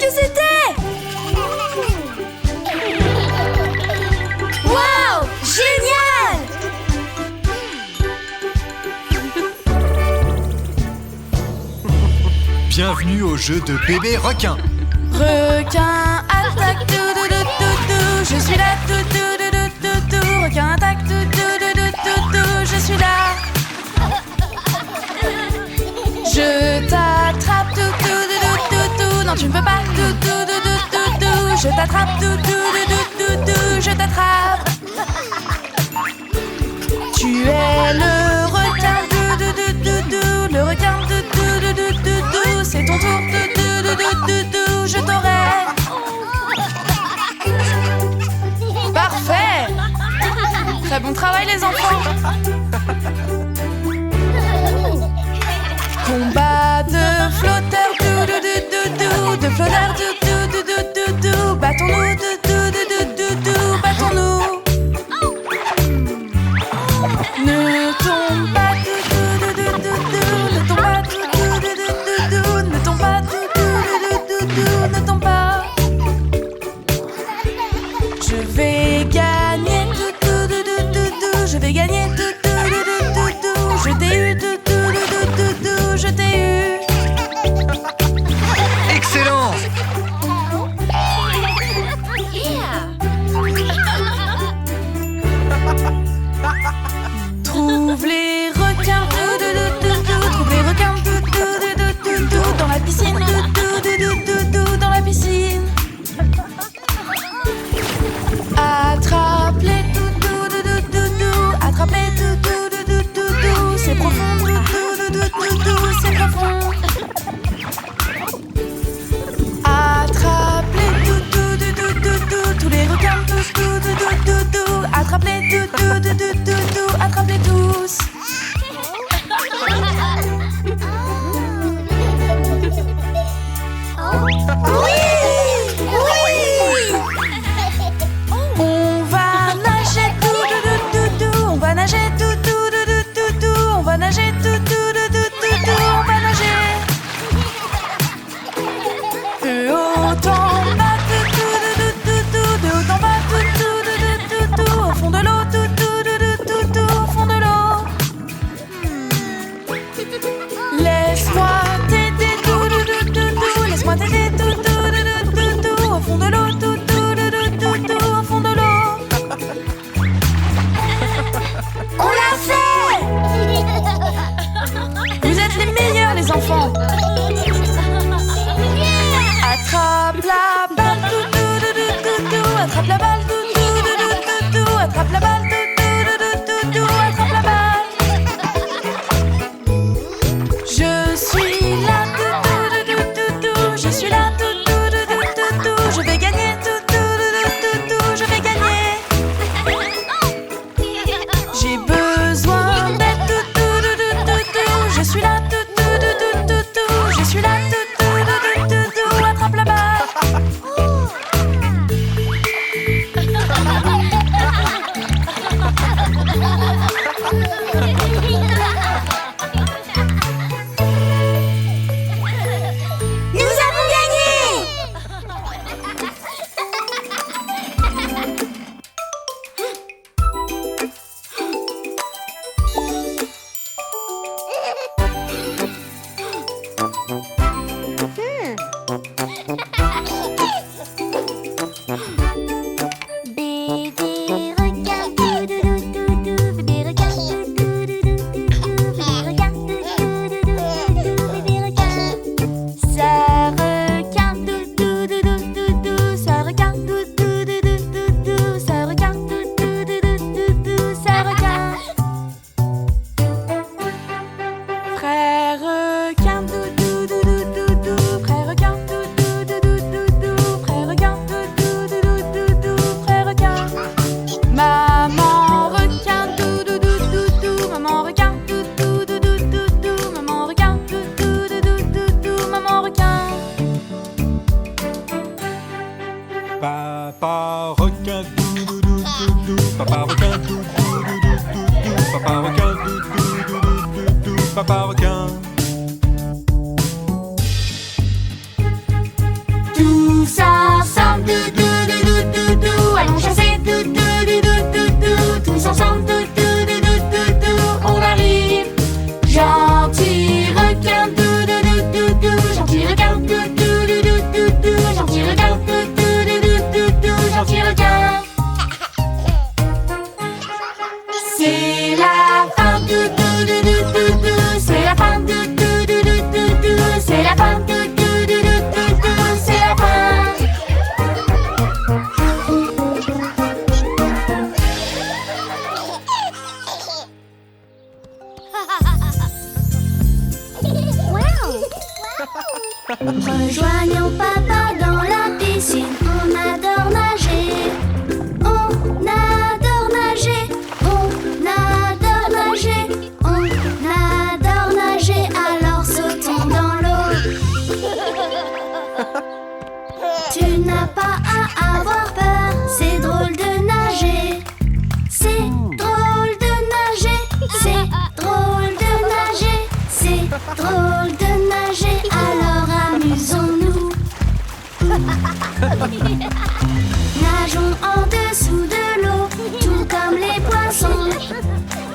que c'était? Waouh! Génial! Bienvenue au jeu de bébé requin. Requin attaque, tout, tout, tout, tout, tout. Je suis là, tout, tout, tout, tout, tout, tout. Requin attaque, tout, tout, tout, tout, tout, tout. Je suis là. Je t'attrape, tout, tout, tout, tout, tout, tout. Non, tu ne peux pas, tout, tout, tout, tout, tout, tout. Je t'attrape, tout, tout, tout, tout, tout, tout. Je t'attrape. Tu es le requin, tout, tout, tout, tout, tout. Le requin, tout, tout, tout, tout, tout, tout. C'est ton tour, tout, tout, tout, tout, tout, tout. Je t'aurai. Parfait. Très bon travail les enfants. Combat de flotteurs, tout, tout, tout, tout, tout. De flotteurs, tout, tout, tout, tout, tout, tout. Battons-nous, tout, tout, tout, tout, tout, tout. Battons-nous. Ne tombe pas, tout, tout, tout, tout, tout, tout. Ne tombe pas, tout, tout, tout, tout, tout, tout. Ne tombe pas, tout, tout, tout, tout, tout. Ne tombe pas. Je vais gagner, tout, tout, tout, tout, tout, tout. Je vais gagner, tout, tout, tout, tout, tout, tout. Je t'ai eu, tout, tout, tout, tout, tout, tout. Je t'ai eu. Excellent! Trouve les requins, tout, tout, tout, tout, tout. Trouve les requins, tout, tout, tout, tout, tout, tout. Dans la piscine, tout, tout, tout, tout, tout, tout. Dans la piscine. Attrape-les, tout, tout, tout, tout, tout, tout. Attrape-les, tout, tout, tout, tout, tout, tout. C'est profond, tout, tout, tout, tout, tout, tout. C'est profond. Attrape-les, tout, tout, tout, tout, tout, tout. Tous les requins, tout, tout, tout, tout, tout, tout. Attrape-les, tout, tout, tout, tout, tout, tout. Attrape-les tous. On va nager, tout, tout, tout, tout, tout. On va nager, tout, tout, tout, tout, tout, tout. On va nager, tout, tout, tout, tout, tout, tout. On va nager. De haut en bas, tout, tout, tout, tout, tout. De haut en bas, tout, tout, tout, tout, tout. Au fond de l'eau, tout, tout, tout, tout, tout, tout. Au fond de l'eau. Laisse-moi t'aider, tout, tout, tout, tout, tout. Laisse-moi t'aider, tout, tout, tout, tout, tout. Au fond de l'eau, tout, tout, tout, tout, tout, tout. Au fond de l'eau. On l'a fait! Vous êtes les meilleurs, les enfants. Attrape la balle, tout, tout, tout, tout, tout, tout. Attrape la balle, tout, tout, tout, tout, tout, tout. Attrape la balle, tout, tout, tout, tout, tout, tout. Attrape la balle. Je suis là, tout, tout, tout, tout, tout. Je suis là, tout, tout, tout, tout, tout, tout. Je vais gagner, tout, tout, tout, tout, tout. Je vais gagner. J'ai besoin d'aide, tout, tout, tout, tout, tout, tout. Je suis là, tout, tout, tout, tout, tout, tout. Je suis là, tout, tout, tout, tout, tout, tout. Attrape la balle. Nous avons gagné! Bébé requin, doudou, bébé requin, doudou, bébé requin, doudou, bébé requin. Ça requin, doudou, ça requin, doudou, ça requin, doudou, ça requin. Frère requin, doudou, frère requin, doudou, frère requin, doudou, frère requin. Maman requin, doudou, maman requin, doudou, maman requin, doudou, maman requin. Papa requin, papa requin, papa requin, papa requin. Tout Rejoignons papa dans la piscine. On adore nager. On adore nager. On adore nager. On adore nager. Alors sautons dans l'eau. Tu n'as pas à avoir peur. C'est drôle de nager. C'est drôle de nager. C'est drôle de nager. C'est drôle de nager. Alors amusons-nous. Nageons en dessous de l'eau, tout comme les poissons.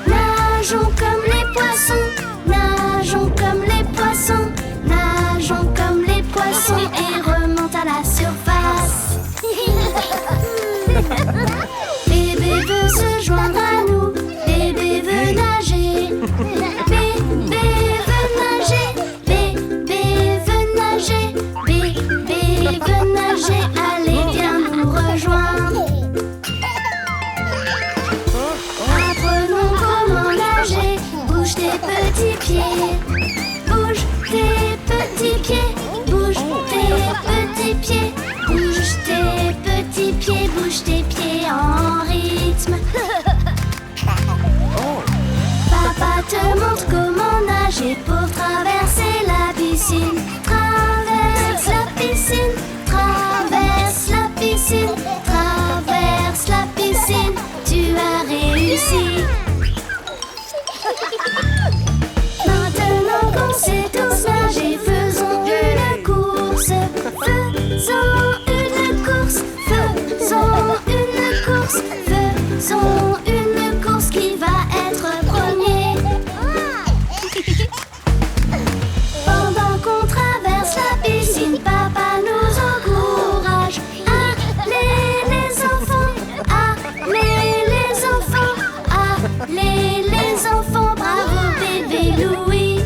Nageons comme les poissons. Nageons comme les poissons. Nageons comme les poissons et remonte à la surface. Bébé veut se joindre à nous. Bébé veut nager. Bébé veut nager. Bébé veut nager. Bébé veut nager. Allez, viens nous rejoindre. Apprenons comment nager. Bouge tes petits pieds. Bouge tes petits pieds. Bouge tes petits pieds. Bouge tes petits pieds. Bouge tes pieds en rythme. Papa te montre comment nager pour traverser la piscine. Traverse la piscine. Traverse la piscine. Traverse la piscine. Tu as réussi. Maintenant qu'on sait tous nager, faisons une course. Faisons une course. Faisons une course. Faisons une course qui va être premier. Pendant qu'on traverse la piscine, papa nous encourage. Allez les enfants, allez les enfants, allez les enfants, bravo bébé Louis.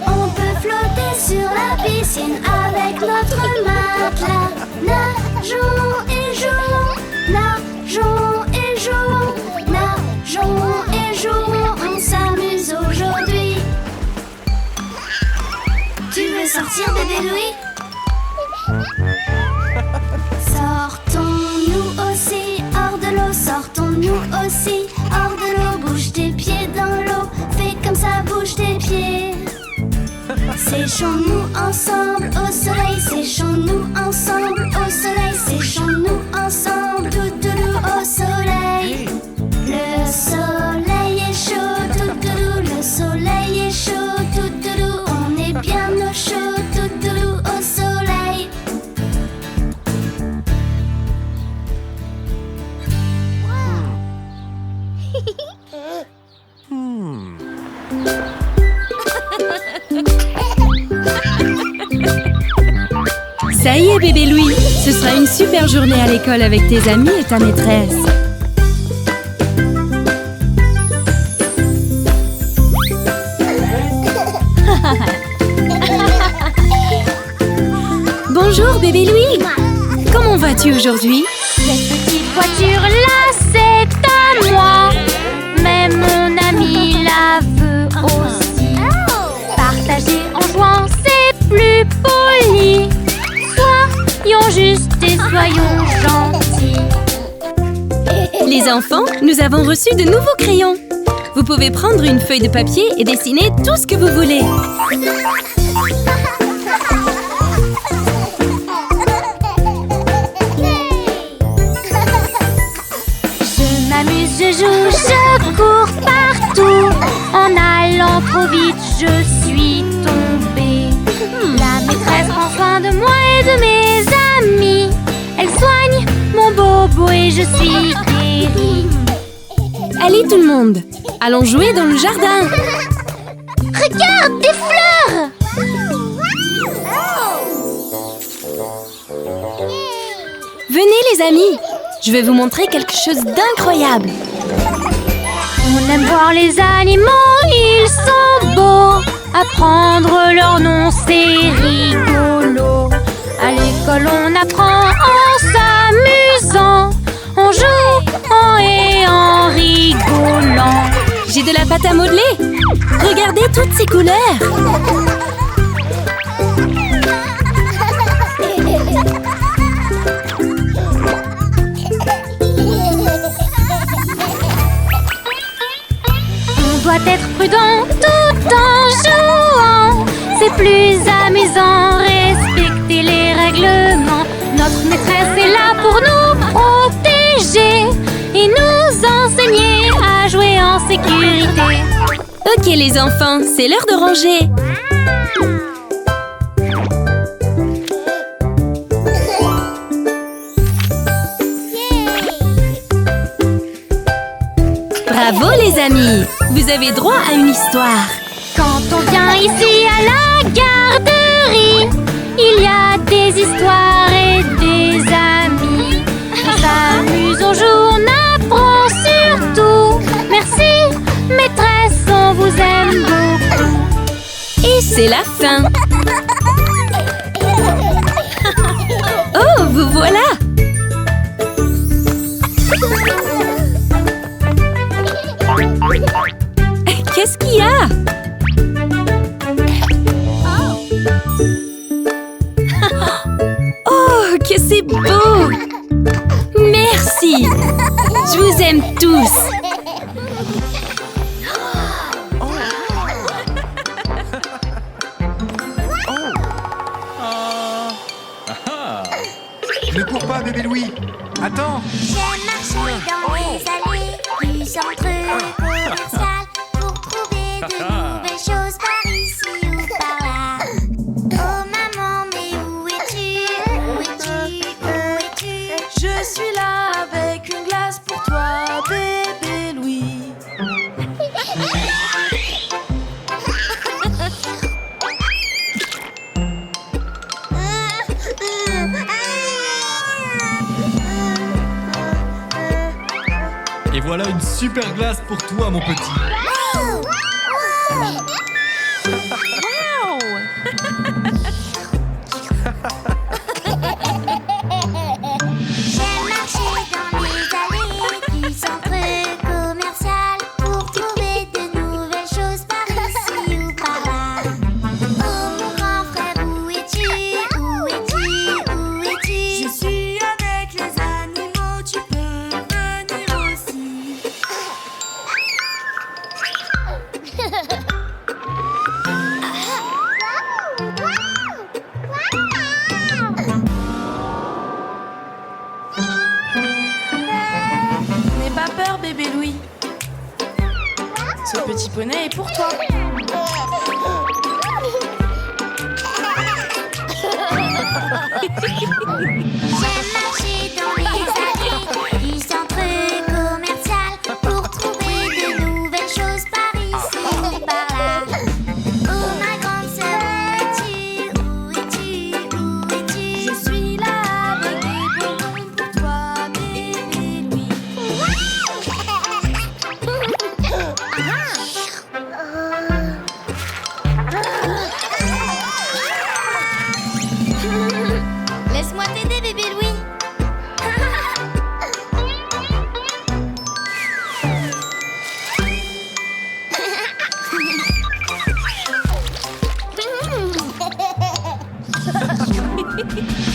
On peut flotter sur la piscine avec notre matelas. Nageons et jouons, nageons et jouons, nageons et jouons, on s'amuse aujourd'hui. Tu veux sortir bébé Louis? Sortons-nous aussi hors de l'eau, sortons-nous aussi hors de l'eau. Bouge tes pieds dans l'eau, fais comme ça, bouge tes pieds. Séchons-nous ensemble au soleil, séchons-nous ensemble au soleil, séchons-nous ensemble, toutoulou au soleil. Le soleil est chaud, toutoulou, le soleil est chaud, toutoulou, on est bien au chaud, toutoulou au soleil. Ça y est bébé Louis, ce sera une super journée à l'école avec tes amis et ta maîtresse. Bonjour bébé Louis, comment vas-tu aujourd'hui? Cette petite voiture-là, c'est à moi. Mais mon ami la veut aussi. Partager en jouant, c'est plus poli. Soyons justes et soyons gentils. Les enfants, nous avons reçu de nouveaux crayons. Vous pouvez prendre une feuille de papier et dessiner tout ce que vous voulez. Je m'amuse, je joue, je cours partout. En allant trop vite, je suis tombée. La maîtresse prend soin de moi et de mes amis. Elle soigne mon bobo et je suis guérie. Allez tout le monde, allons jouer dans le jardin. Regarde, des fleurs! Venez les amis, je vais vous montrer quelque chose d'incroyable. On aime voir les animaux, ils sont beaux. Apprendre leur nom, c'est rigolo. À l'école, on apprend en s'amusant. On joue en et en rigolant. J'ai de la pâte à modeler. Regardez toutes ces couleurs! On doit être prudent tout en jouant. C'est plus amusant, respecter les règlements. Notre maîtresse est là pour nous protéger et nous enseigner à jouer en sécurité. Ok les enfants, c'est l'heure de ranger. Bravo les amis, vous avez droit à une histoire. Quand on vient ici à la garderie, il y a des histoires et des amis. On s'amuse, on joue, on apprend surtout. Merci, maîtresse, on vous aime beaucoup. Et c'est la fin. Oh, vous voilà. Qu'est-ce qu'il y a? Oh, que c'est beau! Merci! Je vous aime tous! Ne cours pas, bébé Louis. Attends. J'aime marcher dans les allées du centre commercial pour trouver de nouvelles choses par ici ou par là. Oh maman, mais où es-tu? Où es-tu? Où es-tu? Je suis là avec une glace pour toi, bébé Louis. Et voilà une super glace pour toi, mon petit. J'aime marcher dans les allées du centre commercial pour trouver de nouvelles choses par ici ou par là. Oh mon grand frère, où es-tu? Où es-tu? Où es-tu? Je suis avec les animaux, tu peux venir aussi. N'aie pas peur, bébé Louis. Ce petit poney est pour toi. J'aime marcher dans les allées du centre commercial pour trouver de nouvelles choses par ici ou par là. Oh ma grande sœur, où es-tu? Où es-tu? Où es-tu? Je suis là avec des bonbons pour toi, bébé Louis. Laisse-moi t'aider, bébé Louis.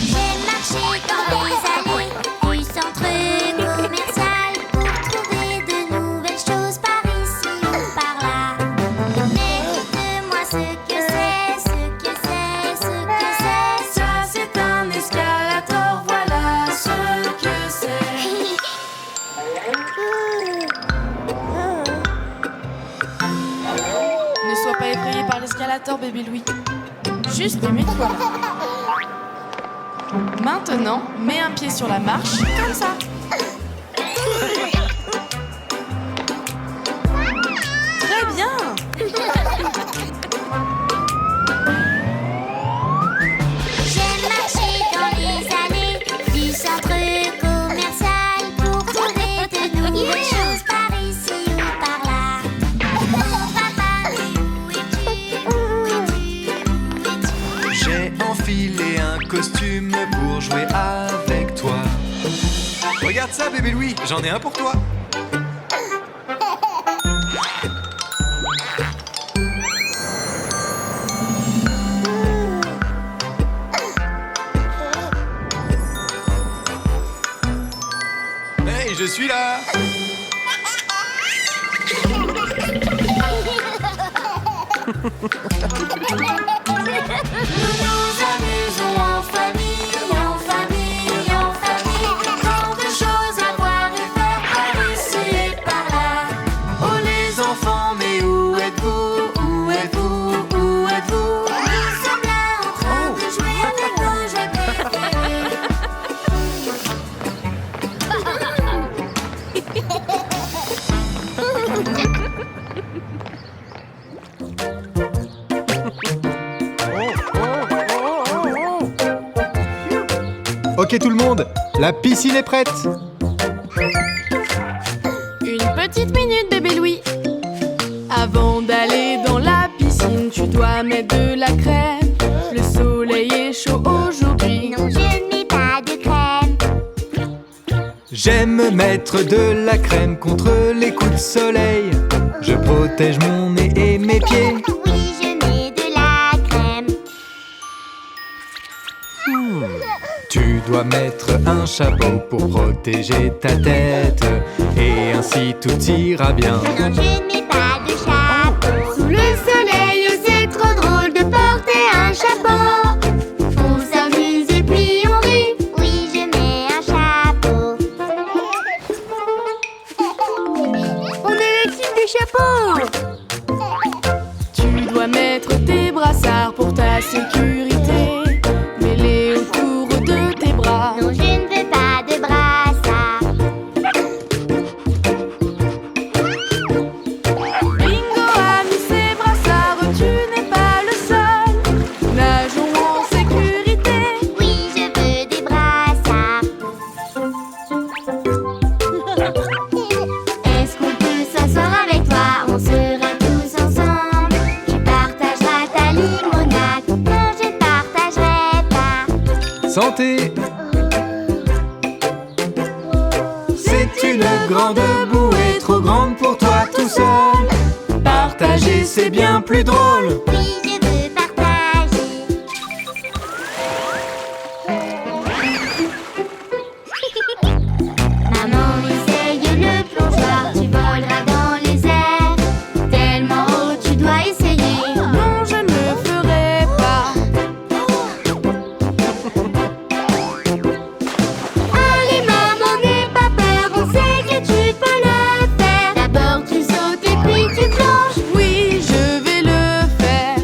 J'aime marcher dans les allées du centre commercial pour trouver de nouvelles choses par ici ou par là. Mais dites-moi ce que c'est, ce que c'est, ce que c'est. Ça c'est un escalator, voilà ce que c'est. Ne sois pas effrayé par l'escalator, bébé Louis. Juste mets-toi là. Maintenant, mets un pied sur la marche, comme ça. Très bien. J'aime marcher dans les allées du centre commercial pour trouver de nouvelles choses par ici ou par là. Oh papa, mais où es-tu? Où es-tu? Où es-tu? J'ai enfilé un costume pour jouer avec toi. Regarde ça, bébé Louis, j'en ai un pour toi. suis là. Nous nous amusons en famille, en famille, en famille. Tant de choses à voir et faire par ici et par là. Oh les enfants, mais où êtes-vous? Où êtes-vous? Où êtes-vous? Nous sommes là en train de jouer avec nos jouets préférés. Ok tout le monde, la piscine est prête. Une petite minute, bébé Louis. Avant d'aller dans la piscine, tu dois mettre de la crème. Le soleil est chaud aujourd'hui. Non, je ne mets pas de crème. J'aime mettre de la crème contre les coups de soleil. Je protège mon nez et mes pieds. Oui, je mets de la crème. Tu dois mettre un chapeau pour protéger ta tête. Et ainsi tout ira bien. Non, je ne mets pas de chapeau. Sous le soleil, c'est trop drôle de porter un chapeau. On s'amuse et puis on rit. Oui, je mets un chapeau. On est l'équipe des chapeaux. Tu dois mettre tes brassards pour ta sécurité. Mets-les autour de tes bras. Non, je ne veux pas de brassard. Bingo a mis ses brassards, tu n'es pas le seul. Nageons en sécurité. Oui, je veux des brassards. Est-ce qu'on peut s'asseoir avec toi? On sera tous ensemble. Tu partageras ta limonade. Non, je ne partagerai pas. Santé! C'est une grande bouée, trop grande pour toi tout seul. Partager c'est bien plus drôle. Oui, je veux partager. Maman, essaye le plongeoir. Tu voleras dans les airs. Tellement haut, tu dois essayer. Non, je ne le ferai pas. Allez maman, n'aie pas peur, on sait que tu peux le faire. D'abord tu sautes et puis tu plonges. Oui, je vais le faire.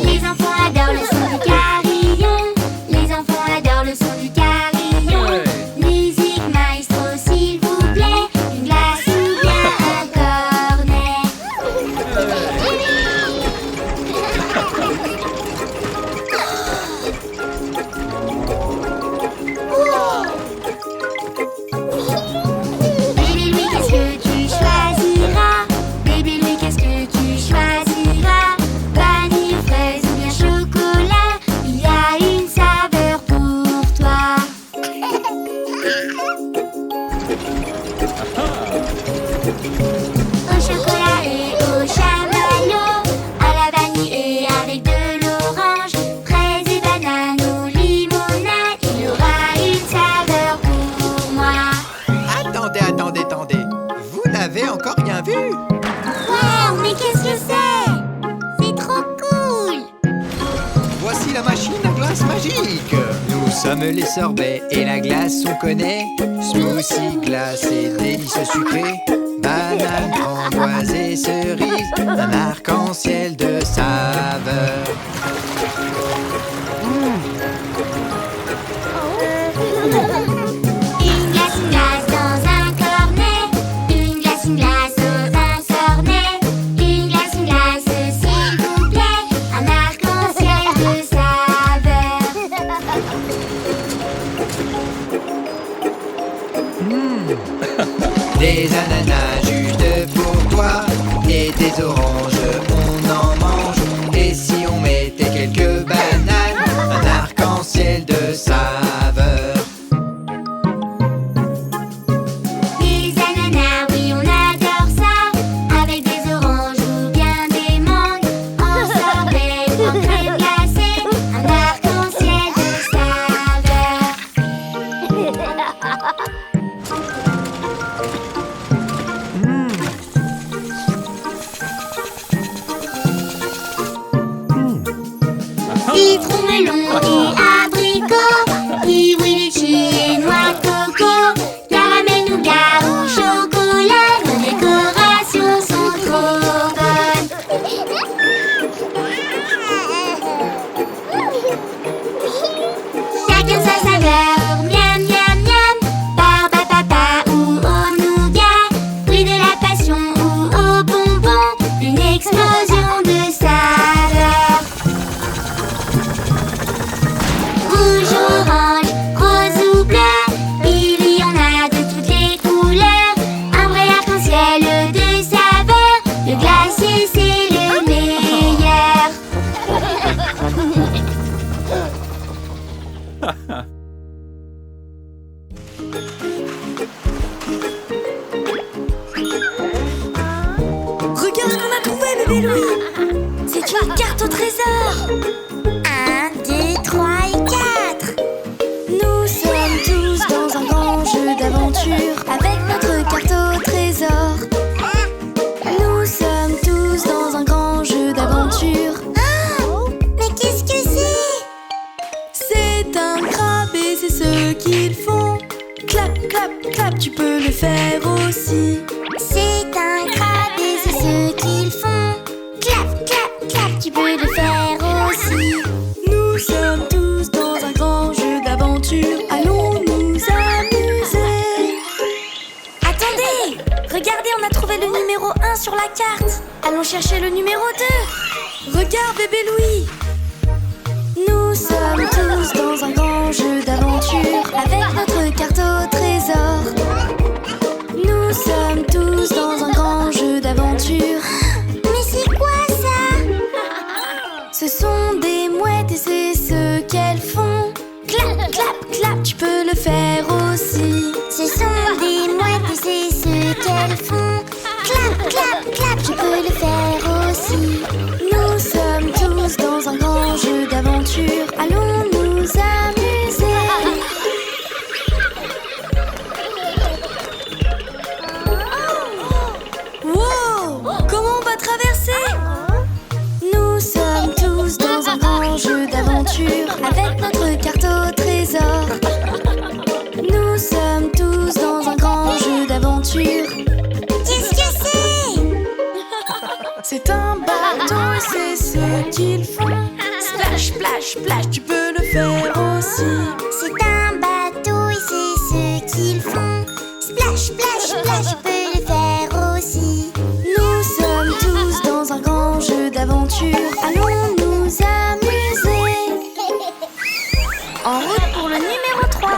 Les enfants adorent le son du carillon. Les enfants adorent le son du carillon. Musique maestro s'il vous plaît. Une glace ou bien un cornet. Bébé Louis, qu'est-ce que tu choisiras? Bébé Louis, qu'est-ce que tu choisiras? Vanille, fraise ou bien chocolat? Il y a une saveur pour toi. Au chocolat et au chamallow, à la vanille et avec de l'orange, fraises et bananes ou limonade, il y aura une saveur pour moi. Attendez. Vous n'avez encore rien vu? Wow, mais qu'est-ce que c'est? C'est trop cool! Voici la machine à glace magique. Nous sommes les sorbets et la glace on connaît. Smoothie, glace et délices sucrés. Banane, framboise et cerise. Un arc-en-ciel de saveurs. Une glace dans un cornet. Une glace dans un cornet. Une glace s'il vous plaît. Un arc-en-ciel de saveurs. Des ananas juste pour toi. Et des oranges, on en mange. Et si on mettait quelques bananes, un arc-en-ciel de saveurs. Des ananas, oui, on adore ça. Avec des oranges ou bien des mangues. En sorbet ou en crème glacée. Un arc-en-ciel de saveurs. Citron, melon et abricot. Kiwi, litchi et noix de coco. Caramel, nougat ou chocolat. Nos décorations sont trop bonnes. Chacun sa saveur. Miam, miam, miam. Barbe à papa ou au nougat. Fruit de la passion ou au bonbon. Une explosion de saveurs. Rouge, orange, rose ou bleu, il y en a de toutes les couleurs. Un vrai arc-en-ciel de saveurs. Le glacier, c'est le meilleur. Regarde ce qu'on a trouvé, bébé Louis. C'est une carte au trésor. 1, 2, 3 et 4. Nous sommes tous dans un grand jeu d'aventure avec notre carte au trésor. Nous sommes tous dans un grand jeu d'aventure. Mais qu'est-ce que c'est? C'est un crabe et c'est ce qu'ils font. Clap, clap, clap, tu peux le faire aussi. C'est un crabe et c'est ce qu'ils font. Clap, clap, clap, tu peux le faire aussi. Nous sommes tous dans un grand jeu d'aventure. Allons nous amuser. Attendez! Regardez, on a trouvé le numéro 1 sur la carte. Allons chercher le numéro 2. Regarde, bébé Louis. Nous sommes tous dans un grand jeu d'aventure avec notre carte au trésor. Nous sommes tous dans un grand jeu d'aventure. Mais c'est quoi ça? Ce sont des mouettes et c'est ce qu'elles font. Clap, clap, clap, tu peux le faire aussi. Ce sont des mouettes et c'est ce qu'elles font. Clap, clap, clap, tu peux le faire aussi. Nous sommes tous dans un grand jeu d'aventure. Allons nous amuser. Wow! Comment on va traverser? Nous sommes tous dans un grand jeu d'aventure avec notre carte au trésor. Nous sommes tous dans un grand jeu d'aventure. Qu'est-ce que c'est? C'est un bateau et c'est ce qu'ils font. Splash, splash, splash, tu peux le faire aussi. C'est un bateau et c'est ce qu'ils font. Splash, splash, splash, tu peux le faire aussi. Nous sommes tous dans un grand jeu d'aventure. Allons nous amuser. En route pour le numéro 3.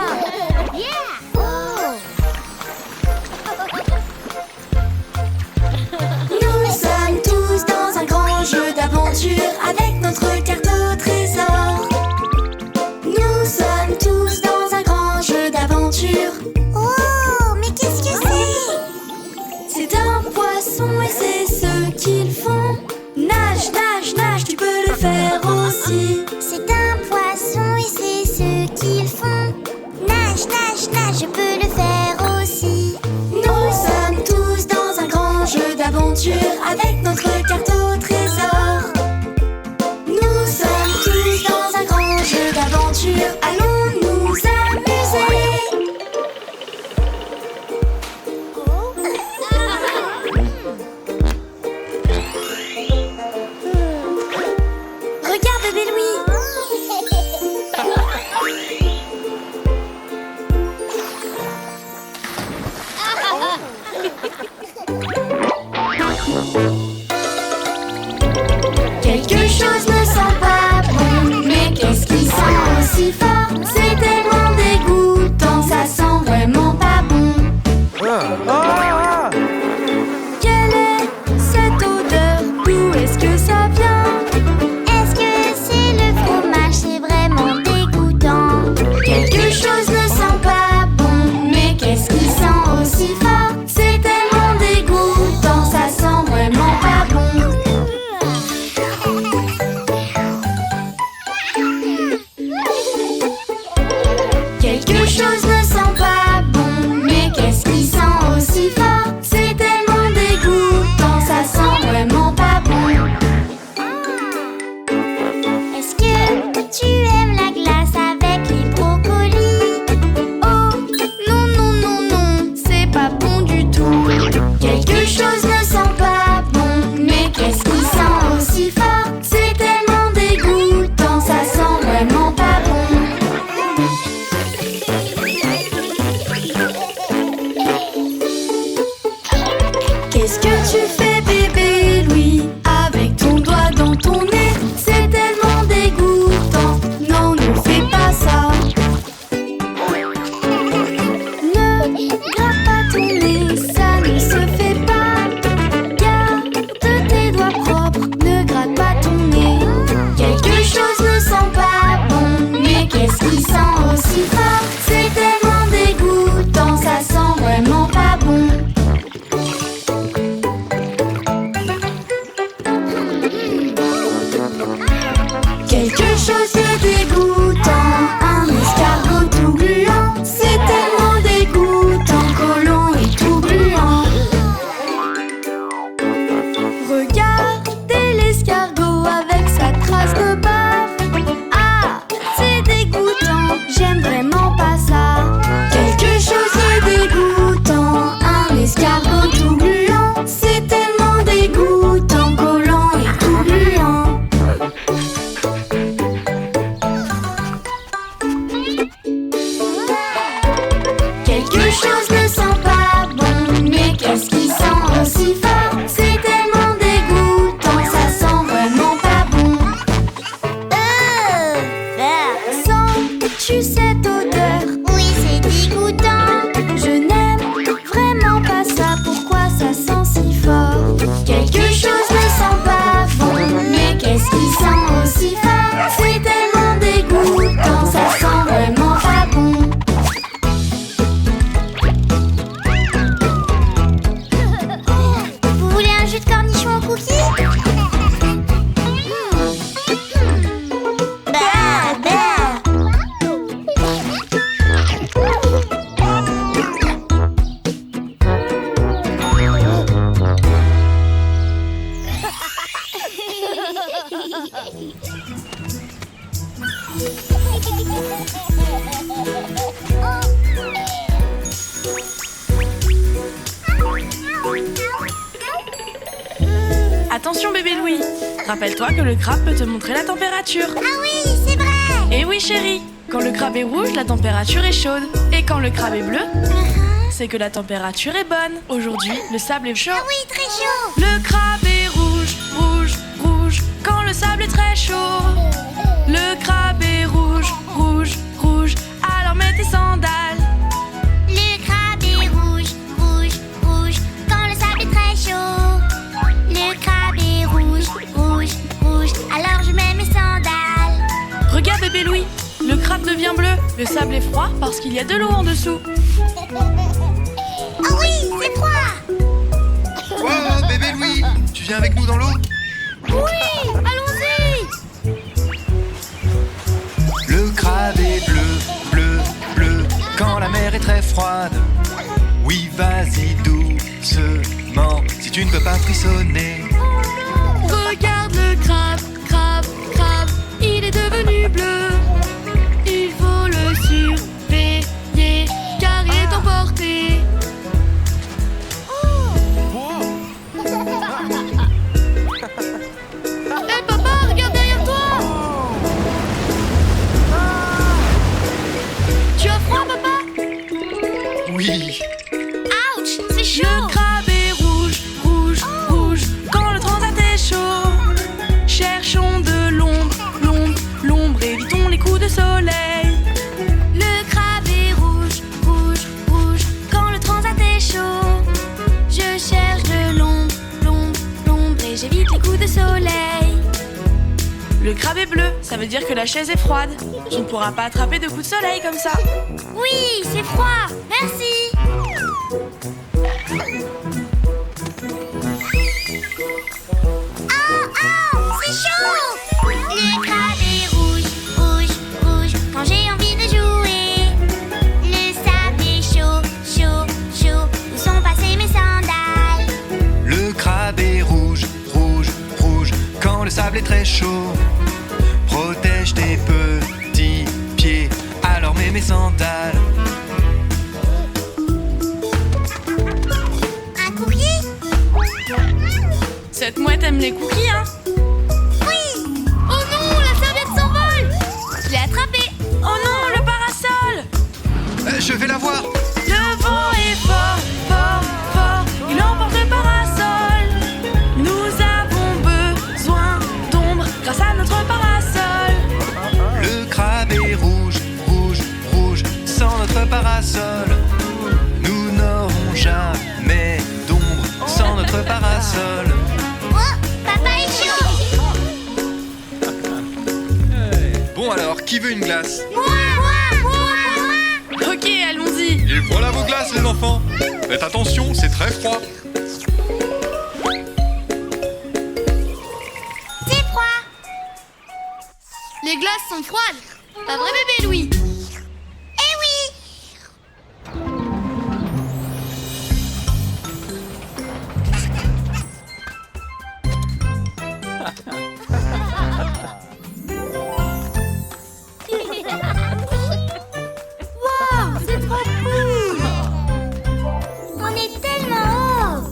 Nous sommes tous dans un grand jeu d'aventure avec notre carte au trésor. Nous sommes tous dans un grand jeu d'aventure. Oh, mais qu'est-ce que c'est? C'est un poisson et c'est ce qu'ils font. Nage, nage, nage, tu peux le faire aussi. C'est un poisson et c'est ce qu'ils font. Nage, nage, nage, je peux le faire aussi. Nous sommes tous dans un grand jeu d'aventure avec notre carte au trésor. Nous sommes tous dans un grand jeu d'aventure. Allons nous amuser. Regarde bébé Louis. Quelque chose ne sent pas bon, mais qu'est-ce qui sent aussi fort? C'est tellement dégoûtant, ça sent vraiment pas bon. Quelle est cette odeur? D'où est-ce que ça vient? Est-ce que c'est le fromage? C'est vraiment dégoûtant. Quelque chose ne sent pas bon, mais qu'est-ce qui sent aussi fort? C'est tellement dégoûtant, ça sent vraiment pas bon. Quelque chose ne sent pas bon, mais qu'est-ce qui sent aussi fort? C'est tellement dégoûtant, ça sent vraiment pas bon. Est-ce que tu aimes la glace avec les brocolis? Oh, non, non, non, non, c'est pas bon du tout. Quelque chose ne sent pas bon, mais qu'est-ce qui sent aussi fort? C'est tellement dégoûtant, ça sent vraiment pas bon. Qu'est-ce que tu fais bébé Louis avec ton doigt dans ton nez? C'est tellement dégoûtant, non ne fais pas ça. Ne gratte pas ton nez, ça ne se fait pas. Garde tes doigts propres, ne gratte pas ton nez. Quelque chose ne sent pas bon, mais qu'est-ce qui sent aussi fort? C'est tellement dégoûtant, ça sent vraiment pas bon. Quelque chose de dégoûtant, un escargot tout gluant. C'est tellement dégoûtant, collant et tout gluant. Regardez l'escargot avec sa trace de bave. Ah, c'est dégoûtant, j'aime vraiment pas ça. Quelque chose de dégoûtant, un escargot tout gluant. C'est tellement dégoûtant, collant et tout gluant. Quelque chose ne sent pas bon, mais qu'est-ce qui sent aussi fort? C'est tellement dégoûtant, ça sent vraiment pas bon. Sens-tu cette odeur? Oui, c'est dégoûtant. Je n'aime vraiment pas ça, pourquoi ça sent si fort? Quelque chose ne sent pas bon, mais qu'est-ce qui sent aussi fort? C'est tellement dégoûtant, ça sent vraiment pas bon. Vous voulez un jus de cornichon au cookie? Bah, bah. Attention Attention bébé Louis, rappelle-toi que le crabe peut te montrer la température. Ah oui, c'est vrai. Et oui chérie, quand le crabe est rouge, la température est chaude. Et quand le crabe est bleu, c'est que la température est bonne. Aujourd'hui, le sable est chaud. Ah oui, très chaud. Le crabe est rouge, rouge, rouge, quand le sable est très chaud. Le crabe est rouge, rouge, rouge, alors mets tes sandales. Le crabe est rouge, rouge, rouge, quand le sable est très chaud. Le crabe est rouge, rouge, rouge, alors je mets mes sandales. Regarde bébé Louis, le crabe devient bleu. Le sable est froid parce qu'il y a de l'eau en dessous. Oh oui, c'est froid. Oh, bébé Louis, tu viens avec nous dans l'eau? Oui, allons-y. Le crabe est bleu, bleu, bleu, quand la mer est très froide. Oui, vas-y doucement, si tu ne peux pas frissonner. Regarde le crabe, crabe, crabe, il est devenu bleu. Il faut le surveiller car il est emporté. Hé papa, regarde derrière toi. Tu as froid papa? Oui. Ouch, c'est chaud. Le crabe est rouge, rouge, rouge, quand le transat est chaud. Cherchons de l'ombre, l'ombre, l'ombre, évitons les coups de soleil. Le crabe est rouge, rouge, rouge, quand le transat est chaud. Je cherche de l'ombre, l'ombre, l'ombre, et j'évite les coups de soleil. Le crabe est bleu, ça veut dire que la chaise est froide. Tu ne pourras pas attraper de coups de soleil comme ça. Oui, c'est froid, merci. Oh, c'est chaud. Le crabe est rouge, rouge, rouge, quand j'ai envie de jouer. Le sable est chaud, chaud, chaud, où sont passées mes sandales? Le crabe est rouge, rouge, rouge, quand le sable est très chaud. Protège tes petits pieds, alors mets mes sandales. Un courrier? Cette mouette aime les cookies, hein? Oui. Oh non, la serviette s'envole. Je l'ai attrapée. Oh non, le parasol! Je vais la voir. Le vent est fort, fort, fort, il emporte le parasol. Nous avons besoin d'ombre grâce à notre parasol. Le crabe est rouge, rouge, rouge, sans notre parasol. Nous n'aurons jamais d'ombre sans notre parasol. Oh, papa est chaud. Bon alors, qui veut une glace? Moi. Ok, allons-y. Et voilà vos glaces les enfants. Faites attention, c'est très froid. C'est froid. Les glaces sont froides. Pas vrai bébé Louis? Eh oui. Wow, c'est trop cool. On est tellement haut.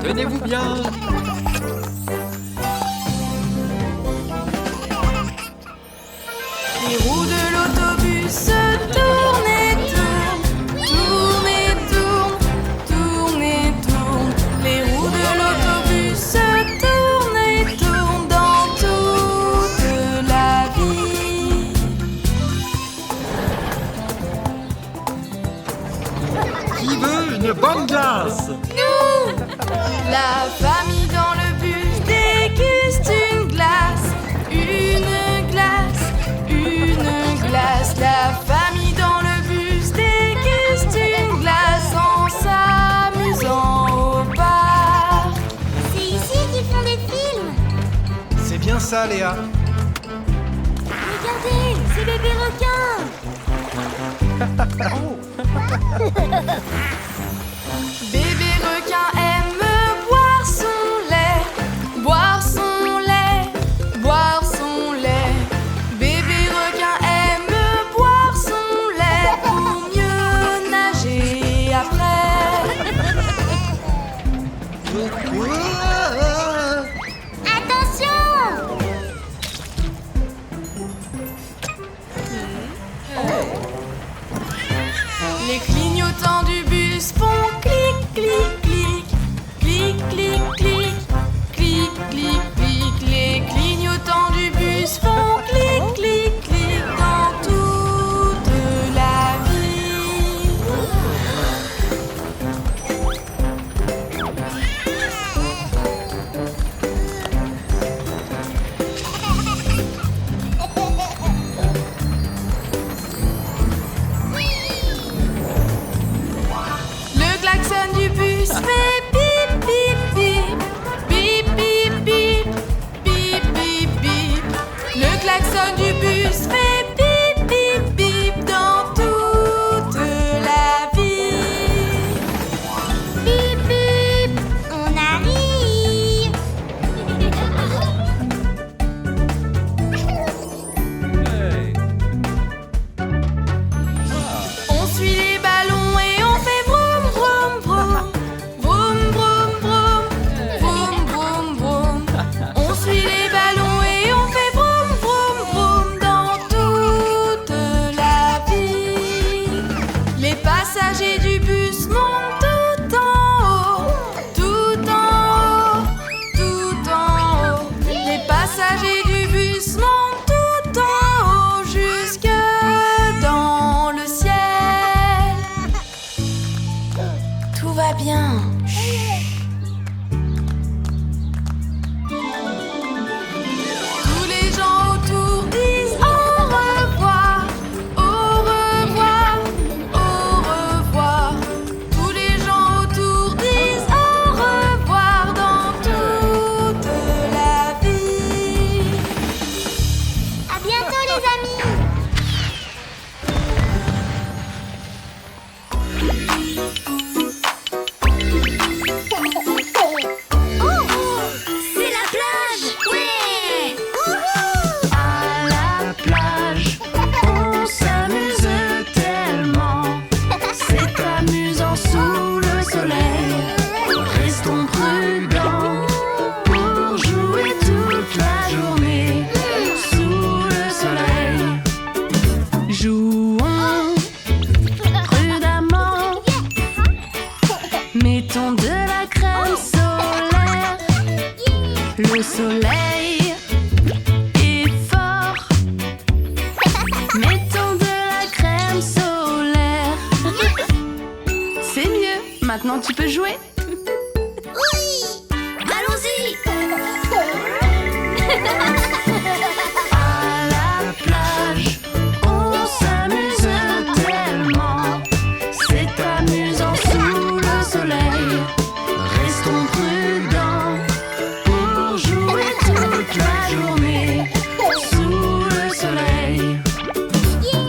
Tenez-vous bien. Les roues de l'autobus se tournent et tournent, tournent et tournent, tournent et tournent. Les roues de l'autobus se tournent et tournent dans toute la ville. Qui veut une bonne glace? La famille dans le bus déguste une glace, une glace, une glace. La famille dans le bus déguste une glace en s'amusant au parc. C'est ici qu'ils font des films. C'est bien ça, Léa. Regardez, c'est bébé requin. Bébé requin aime boire son lait, boire son lait, boire son lait. Bébé requin aime boire son lait pour mieux nager après. Attention! Les clignotants du bus font clic, clic, clic. Clic, clic, clic. Clic, clic, clic. Les clignotants du bus font clic, clic, clic dans toute la ville. Le klaxon du bus fait bip, bip, bip. Bip, bip, bip. Bip, bip, bip. Le klaxon du bus fait bip, bip, bip dans toute la ville. Bip bip, on arrive. On suit les ballons et on fait vroom, vroom, vroom. Vroom, vroom, vroom. Vroom, vroom, vroom. On suit les ballons et on fait vroom, vroom, vroom dans toute la ville. Les passagers du bus montent tout en haut, tout en haut, tout en haut. Les passagers du bus montent tout en haut jusque dans le ciel. Tout va bien. Tous les gens autour disent au revoir, au revoir, au revoir. Tous les gens autour disent au revoir dans toute la ville. À bientôt les amis. Oh, c'est la plage. Ouais. À la plage, on s'amuse tellement. C'est amusant sous le soleil. Restons prudents pour jouer toute la journée sous le soleil. Jouons prudemment. Mettons de la crème solaire. Le soleil est fort. Mettons de la crème solaire. C'est mieux. Maintenant tu peux jouer. Allons-y. À la plage, on s'amuse tellement. C'est amusant sous le soleil. Restons prudents pour jouer toute la journée sous le soleil.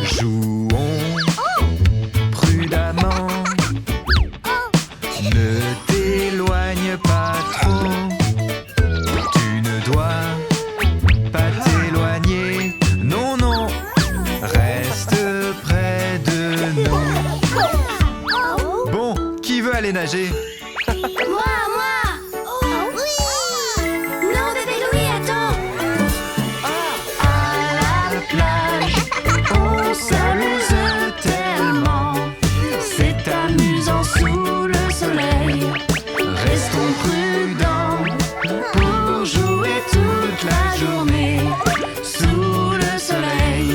Jouons prudemment. Ne t'éloigne pas trop. Tu ne dois pas t'éloigner. Non, non, reste près de nous. Bon, qui veut aller nager? Moi. Oh oui. Non bébé Louis, attends. À la plage, on s'amuse tellement. C'est amusant sous le soleil. Restons prudents pour jouer toute la journée sous le soleil.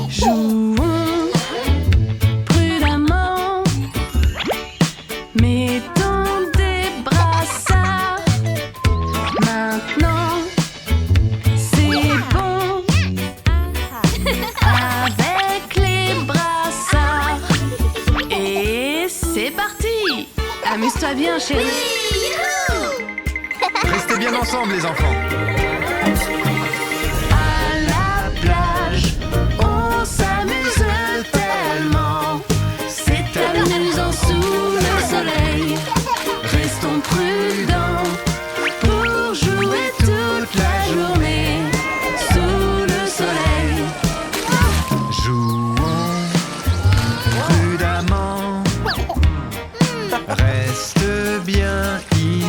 Jouons prudemment. Mettons des brassards. Maintenant, c'est bon. Avec les brassards. Et c'est parti. Amuse-toi bien, chérie. Restez bien ensemble, les enfants. À la plage, on s'amuse tellement. C'est amusant sous le soleil. Restons prudents pour jouer toute la journée sous le soleil. Jouons prudemment. Reste bien ici.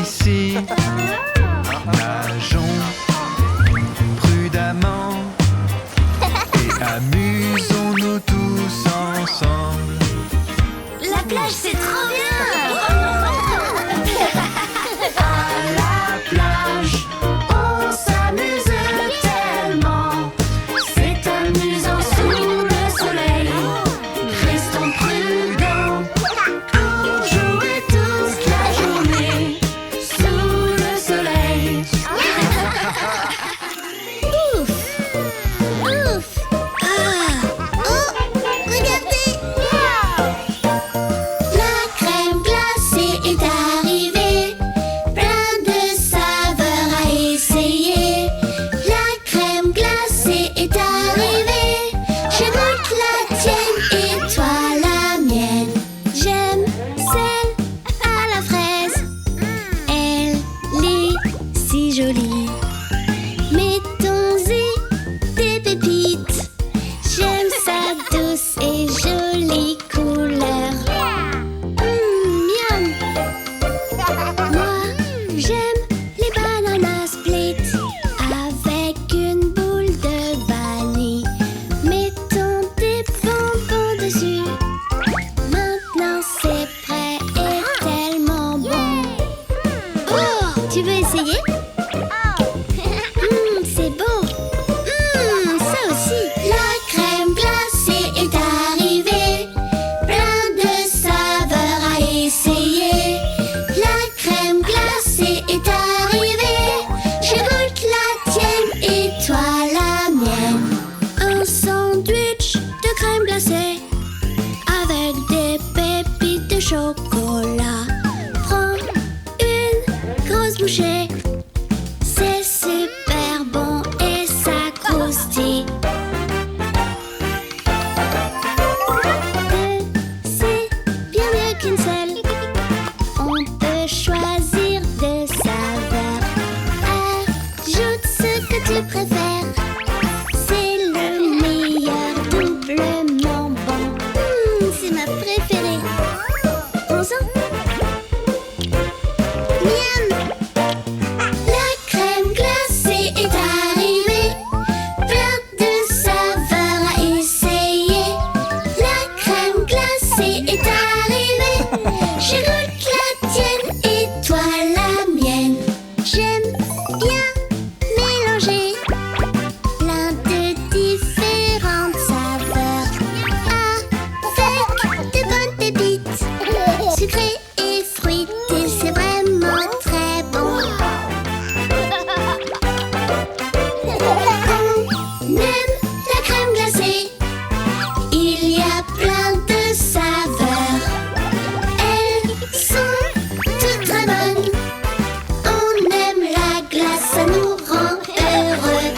joli. Mettons-y des pépites. J'aime sa douce et jolie couleur. Miam. Moi, j'aime les bananas split avec une boule de vanille. Mettons des bonbons dessus. Maintenant c'est prêt et tellement bon. Oh, tu veux essayer? C'est bon. Ça aussi. La crème glacée est arrivée. Plein de saveurs à essayer. La crème glacée est arrivée. Je goûte la tienne et toi la mienne. Un sandwich de crème glacée avec des pépites de chocolat. Prends une grosse bouchée. C'est super bon et ça croustille. C'est bien mieux qu'une seule. On peut choisir de saveurs. Ajoute ce que tu préfères. C'est le meilleur, doublement bon. C'est ma préférée. Prends-en. Miam. La crème glacée est arrivée. Plein de saveurs à essayer. La crème glacée est arrivée. Je goûte la tienne et toi la mienne. J'aime bien mélanger plein de différentes saveurs avec de bonnes pépites sucrées et fruitées. C'est vraiment très bon. On aime la crème glacée. Il y a plein de saveurs. Elles sont toutes très bonnes. On aime la glace, ça nous rend heureux.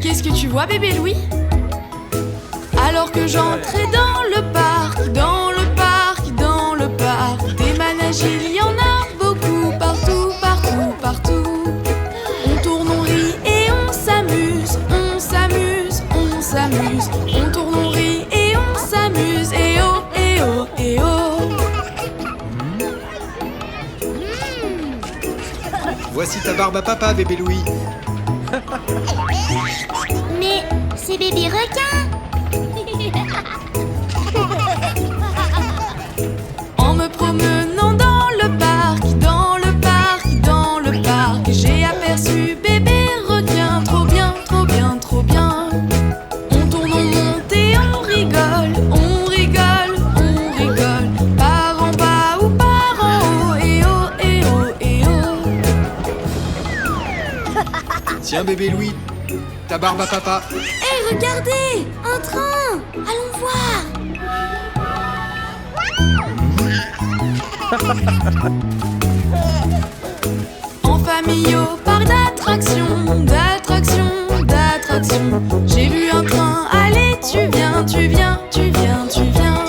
Qu'est-ce que tu vois, bébé Louis? Alors que j'entrais dans le parc, dans le parc, dans le parc, des manèges, il y en a beaucoup, partout, partout, partout. On tourne, on rit et on s'amuse, on s'amuse, on s'amuse. On tourne, on rit et on s'amuse, et oh, et oh, et oh. Voici ta barbe à papa, bébé Louis. Mais c'est bébé requin. En me promenant dans le parc, dans le parc, dans le parc, j'ai aperçu bébé requin, trop bien, trop bien, trop bien. On tourne, on monte et on rigole, on rigole, on rigole. Par en bas ou par en haut, et oh, et oh, et oh. Tiens, bébé Louis, ta barbe à papa. Hé, regardez, un train. Allons voir. En famille au parc d'attractions, d'attractions, d'attractions. J'ai vu un train, allez, tu viens, tu viens, tu viens, tu viens.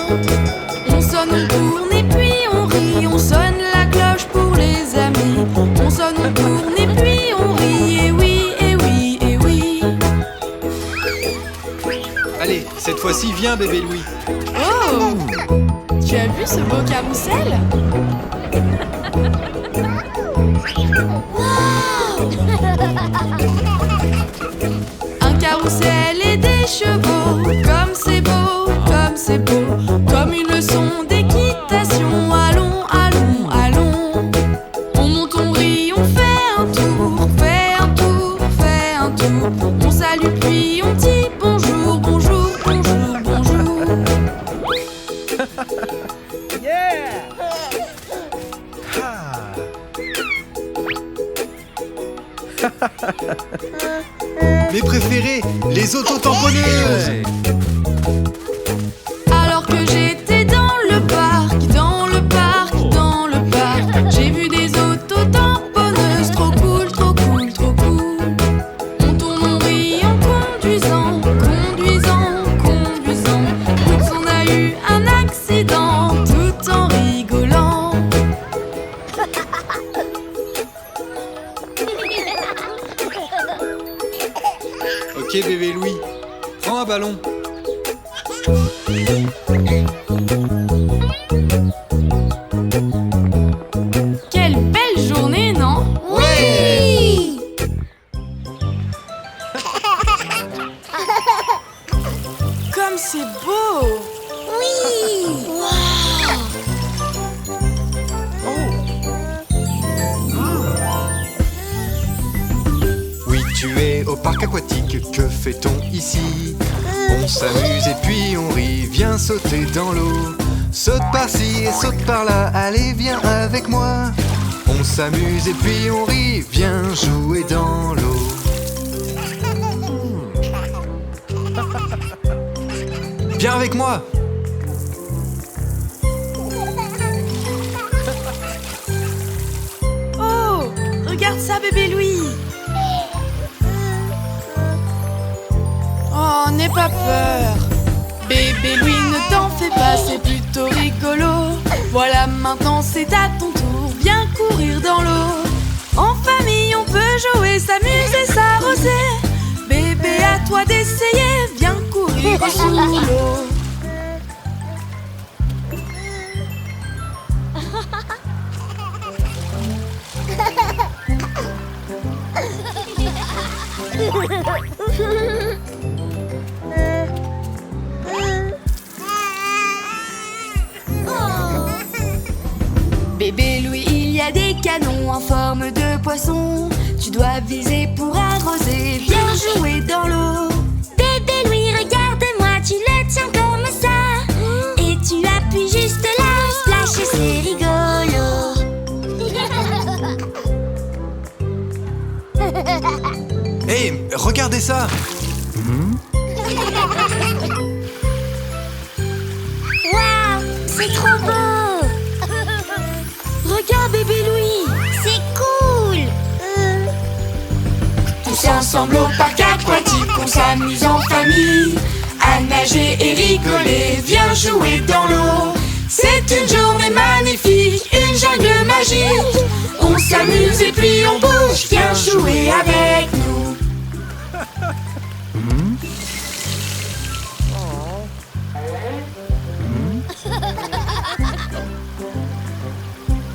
On sonne, on tourne et puis on rit, on sonne la cloche pour les amis. On sonne, on tourne et puis on rit, et oui, et oui, et oui. Allez, cette fois-ci, viens, bébé Louis. Oh! Tu as vu ce beau carrousel? Un carrousel et des chevaux, comme c'est beau, comme c'est beau, comme une leçon d'équitation. Allons, allons, allons. On monte, on rit, on fait un tour, fait un tour, fait un tour. On salue puis on dit bonjour, bonjour, bonjour, bonjour. Mes préférés, les autotamponneuses. Alors que j'étais dans le parc, j'ai vu des autotamponneuses, trop cool, trop cool, trop cool. On tourne en rit en conduisant, oups, on a eu un accident, tout en rigolant. Ok bébé Louis, prends un ballon. Quelle belle journée, non? Oui! Comme c'est beau! Oui! Oui, tu es au parc aquatique, que fait-on ici? On s'amuse et puis on rit, viens sauter dans l'eau. Saute par-ci et saute par-là, allez viens avec moi. On s'amuse et puis on rit, viens jouer dans l'eau. Viens avec moi. Oh, regarde ça, bébé Louis. Oh, n'aie pas peur. Bébé Louis, ne t'en fais pas, c'est plutôt rigolo. Voilà, maintenant c'est à ton tour, viens courir dans l'eau. En famille, on peut jouer, s'amuser, s'arroser. Bébé, à toi d'essayer, viens courir sous l'eau. Bébé Louis, il y a des canons en forme de poisson. Tu dois viser pour arroser, viens jouer dans l'eau. Bébé Louis, regarde-moi, tu le tiens comme ça. Et tu appuies juste là, splash et c'est rigolo. Hé, regardez ça. Waouh, c'est trop beau. Regarde, bébé Louis. C'est cool. Tous ensemble au parc aquatique, on s'amuse en famille. À nager et rigoler, viens jouer dans l'eau. C'est une journée magnifique, une jungle magique. On s'amuse et puis on bouge, viens jouer avec nous.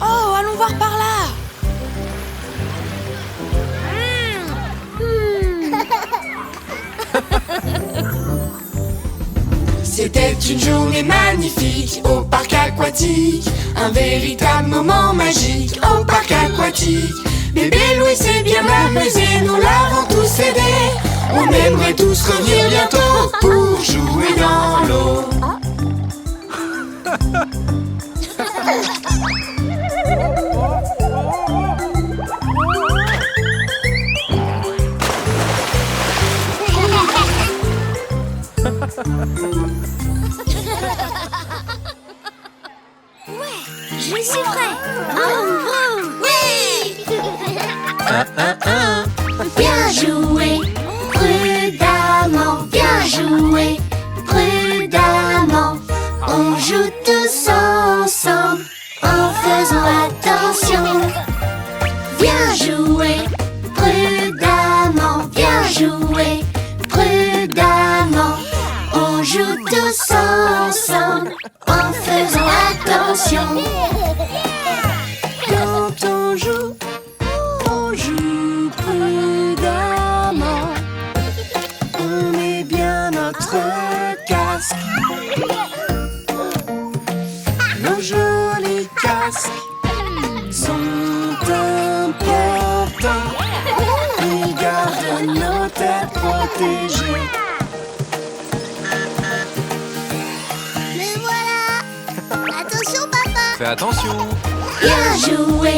Oh, allons voir par là. C'était une journée magnifique au parc aquatique. Un véritable moment magique au parc aquatique. Bébé Louis s'est bien amusé, nous l'avons tous aidé. On aimerait tous revenir bientôt pour jouer dans l'eau. Je suis prêt. Vroom, vroom. Oui. Bien joué, prudemment. Bien joué, prudemment. On joue tous ensemble en faisant attention. Bien joué, prudemment. Bien joué, prudemment. On joue tous ensemble en faisant attention. Quand on joue prudemment. On met bien notre casque. Nos jolis casques sont importants. Ils gardent nos têtes protégées. Me voilà. Attention papa. Fais attention. Bien joué,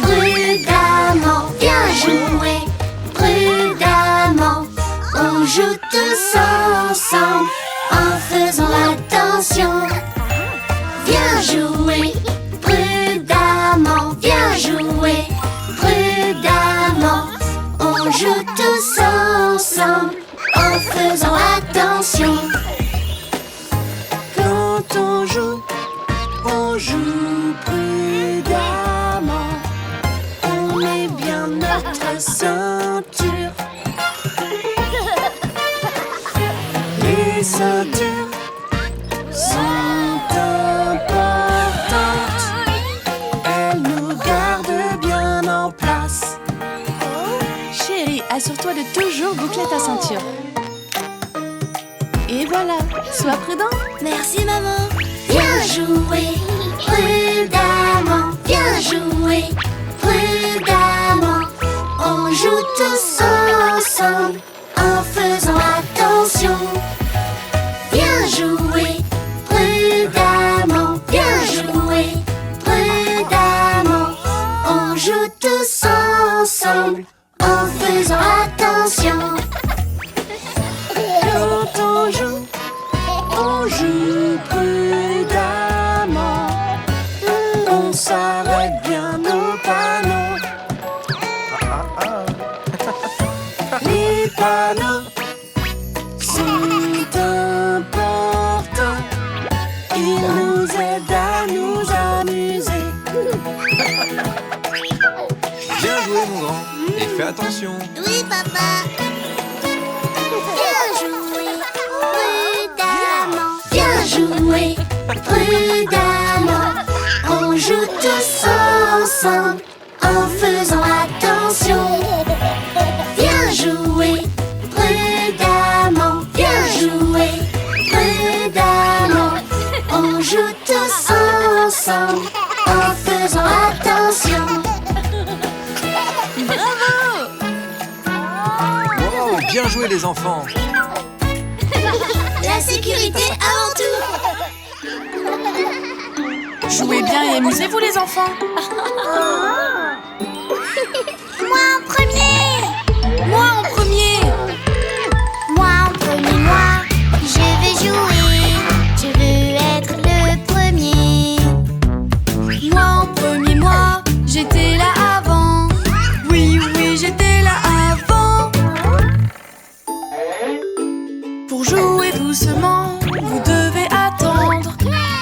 prudemment. Bien joué, prudemment. On joue tous ensemble en faisant attention. Viens jouer prudemment, viens jouer prudemment. On joue tous ensemble en faisant attention. Quand on joue prudemment. On met bien notre ceinture. Les ceintures sont importantes. Elles nous gardent bien en place. Chérie, assure-toi de toujours boucler ta ceinture. Et voilà, sois prudent. Merci maman. Viens jouer prudemment, viens jouer prudemment. On joue tous ensemble en faisant attention. Viens jouer prudemment, viens jouer prudemment. On joue tous ensemble en faisant attention. Quand on joue prudemment. On s'arrête bien au panneau. Les panneaux sont importants. Ils nous aident à nous amuser. Bien joué mon grand. Et fais attention. Oui, papa. Viens jouer prudemment. On joue tous ensemble en faisant attention. Viens jouer prudemment. Viens jouer prudemment. On joue tous ensemble en faisant attention. Oh, bien joué les enfants. La sécurité avant tout. Jouez bien et amusez-vous les enfants. Moi en premier. Moi en premier. Moi en premier, moi. Je vais jouer. Je veux être le premier. Moi en premier, moi. J'étais là avant. Oui, oui, j'étais là avant. Pour jouer doucement, vous devez attendre.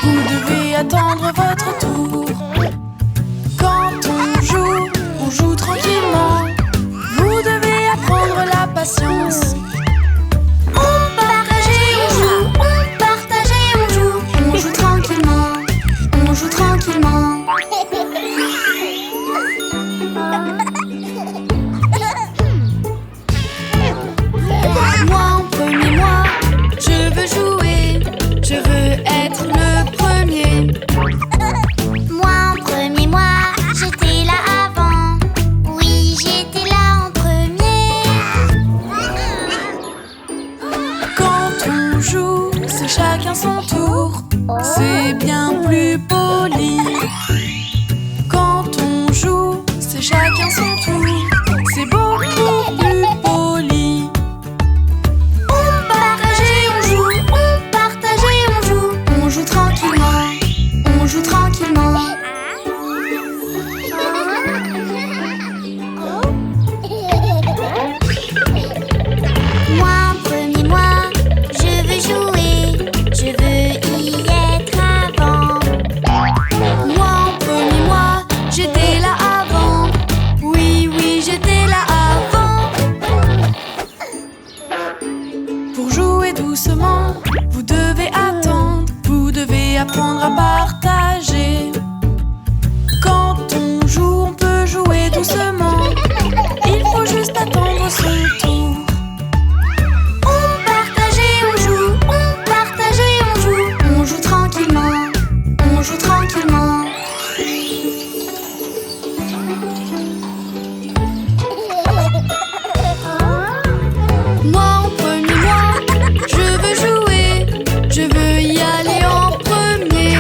Vous devez attendre votre tour. Quand on joue tranquillement. Vous devez apprendre la patience. On partage et on joue. On partage et on joue. On joue tranquillement. On joue tranquillement. Moi en premier, moi, je veux jouer. Je veux être le premier. Moi en premier, moi. J'étais là avant. Oui, j'étais là en premier. Quand on joue, c'est chacun son tour. C'est bien plus poli. Quand on joue, c'est chacun son tour. C'est beaucoup plus poli. On partage et on joue. On partage et on joue. On joue tranquillement. On joue tranquillement. Moi en premier, moi, je veux jouer. Je veux y être avant. Moi en premier, moi, j'étais là avant. Oui, oui, j'étais là avant. Pour jouer doucement, vous devez attendre. Vous devez apprendre à partager. Quand on joue, on peut jouer doucement. Il faut juste attendre son tour. On partage et on joue. On partage et on joue. On joue tranquillement. On joue tranquillement. Moi en premier, moi, je veux jouer. Je veux y aller en premier.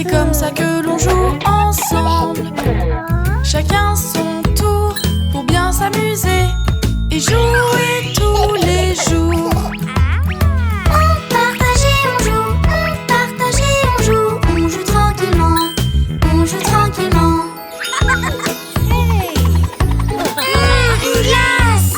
C'est comme ça que l'on joue ensemble. Chacun son tour pour bien s'amuser et jouer tous les jours. On partage et on joue, on partage et on joue tranquillement, on joue tranquillement. Une glace!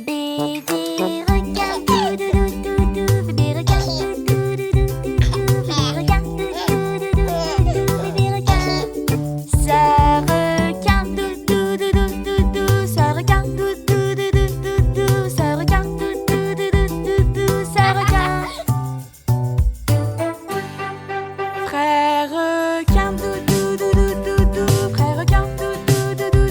Bébé regarde, doudou, bébé regarde, doudou, bébé regarde, doudou, bébé regarde. Ça regarde, doudou, ça regarde, doudou, ça regarde, doudou, ça regarde. Frère, regarde, doudou, frère, regarde, doudou,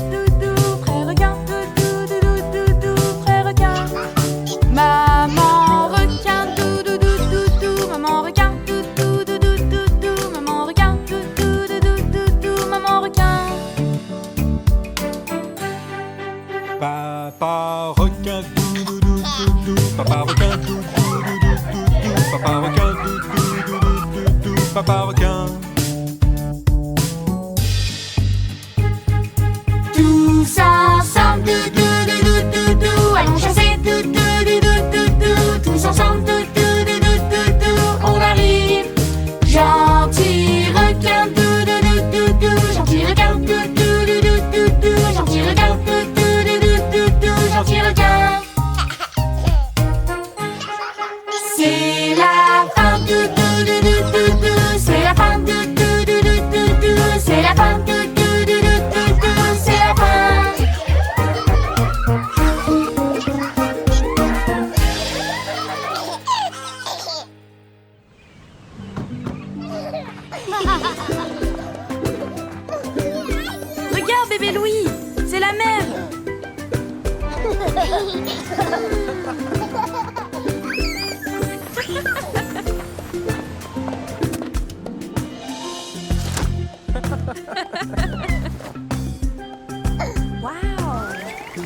frère, regarde, doudou, frère, regarde. Maman regarde, doudou, maman regarde, doudou, maman regarde, doudou, maman regarde. Papa requin, doudou, papa requin, doudou, papa requin, doudou, papa requin. Tous ensemble, doudou, allons chasser, doudou, tous ensemble, doudou, on arrive. Gentil requin, doudou, gentil requin, doudou, gentil requin, doudou, gentil requin. C'est la fin, doudou, c'est la fin, doudou, c'est la fin, doudou, c'est la fin. Regarde bébé Louis, c'est la mer.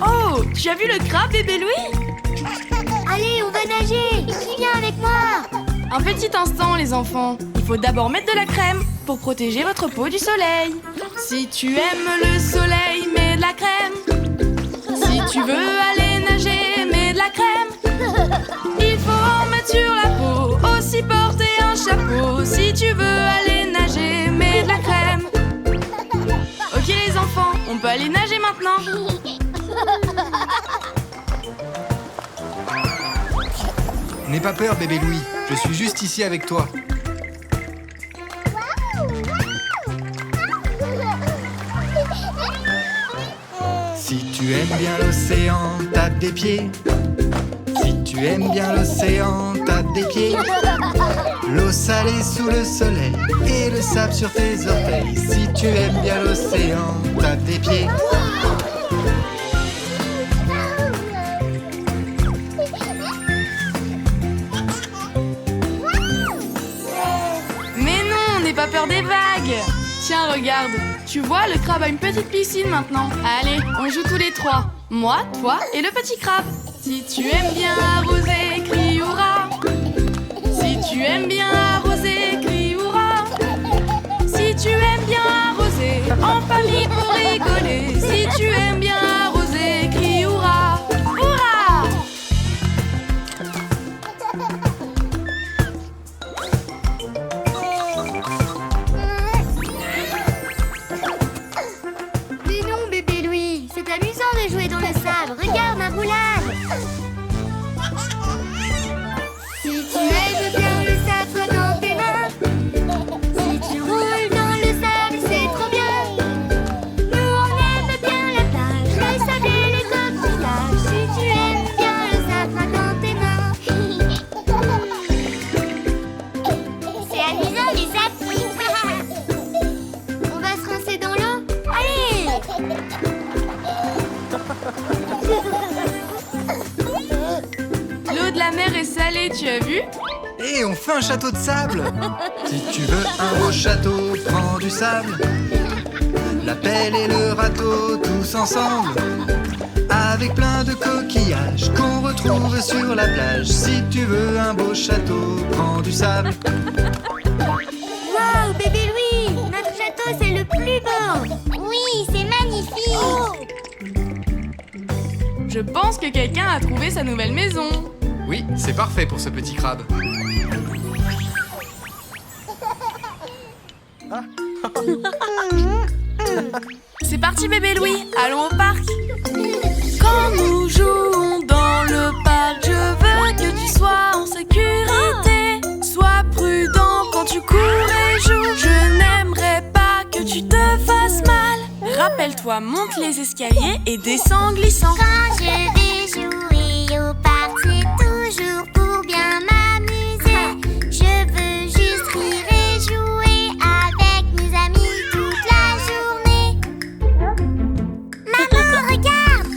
Oh, tu as vu le crabe bébé Louis? Allez, on va nager. Qui vient avec moi? Un petit instant les enfants, il faut d'abord mettre de la crème pour protéger votre peau du soleil. Si tu aimes le soleil, mets de la crème. Si tu veux aller nager, mets de la crème. Il faut en mettre sur la peau, aussi porter un chapeau. Si tu veux aller nager, mets de la crème. Ok les enfants, on peut aller nager maintenant. N'aie pas peur, bébé Louis. Je suis juste ici avec toi. Si tu aimes bien l'océan, tape des pieds. Si tu aimes bien l'océan, tape des pieds. L'eau salée sous le soleil et le sable sur tes orteils. Si tu aimes bien l'océan, tape des pieds. Mais non, n'aie pas peur des vagues. Tiens, regarde. Tu vois, le crabe a une petite piscine maintenant. Allez, on joue tous les trois. Moi, toi et le petit crabe. Si tu aimes bien arroser, crie hurrah. Si tu aimes bien arroser, crie hurrah. Si tu aimes bien arroser, en famille pour rigoler. Si tu aimes bien arroser, crie hurrah. Hurrah! Mais non, bébé Louis, c'est amusant de jouer dans le sable. Regarde ma roulade. Si tu aimes bien le sable dans tes mains, si tu roules dans le sable, c'est trop bien. sucré salé, tu as vu? Et on fait un château de sable. Si tu veux un beau château, prends du sable. La pelle et le râteau, tous ensemble. Avec plein de coquillages qu'on retrouve sur la plage. Si tu veux un beau château, prends du sable. Wow, bébé Louis, notre château c'est le plus beau. Oui, c'est magnifique. Je pense que quelqu'un a trouvé sa nouvelle maison. Oui, c'est parfait pour ce petit crabe. C'est parti bébé Louis, allons au parc. Quand nous jouons dans le parc, je veux que tu sois en sécurité. Sois prudent quand tu cours et joues. Je n'aimerais pas que tu te fasses mal. Rappelle-toi, monte les escaliers et descends en glissant. Quand je vais jouer au parc, c'est toujours pour bien m'amuser. Je veux juste rire et jouer avec mes amis toute la journée. Maman, regarde!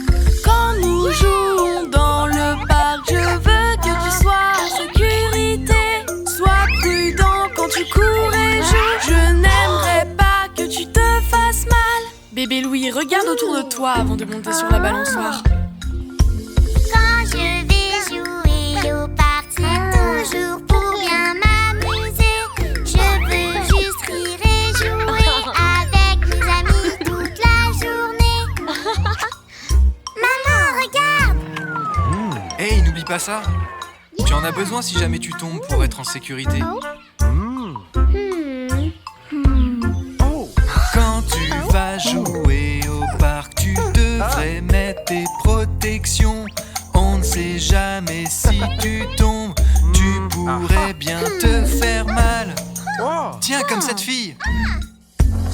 Quand nous jouons dans le parc, je veux que tu sois en sécurité. Sois prudent quand tu cours et joues. Je n'aimerais pas que tu te fasses mal. Bébé Louis, regarde autour de toi avant de monter sur la balançoire. Quand je vais jouer au parc, c'est toujours pour bien m'amuser. Je veux juste rire et jouer avec mes amis toute la journée. Maman, regarde! Hey, n'oublie pas ça. Tu en as besoin si jamais tu tombes pour être en sécurité. Quand tu vas jouer au parc, tu devrais mettre tes protections. On ne sait jamais si tu tombes, tu pourrais bien te faire mal. Tiens, comme cette fille.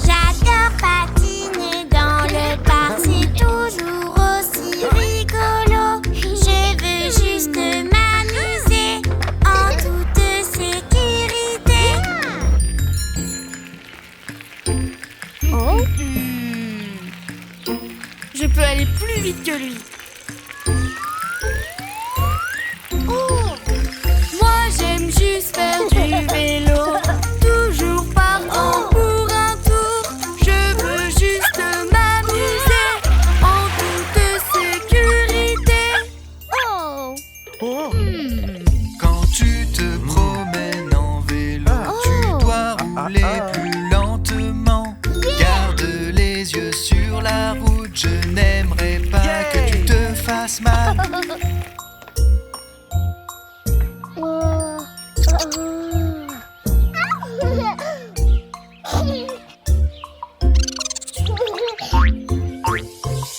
J'adore patiner dans le parc, c'est toujours aussi rigolo. Je veux juste m'amuser en toute sécurité. Je peux aller plus vite que lui. Moi j'aime juste faire du vélo, toujours partant pour un tour. Je veux juste m'amuser en toute sécurité. Quand tu te promènes en vélo, tu dois rouler plus lentement. Garde les yeux sur la route, je n'aimerais pas que tu te fasses mal.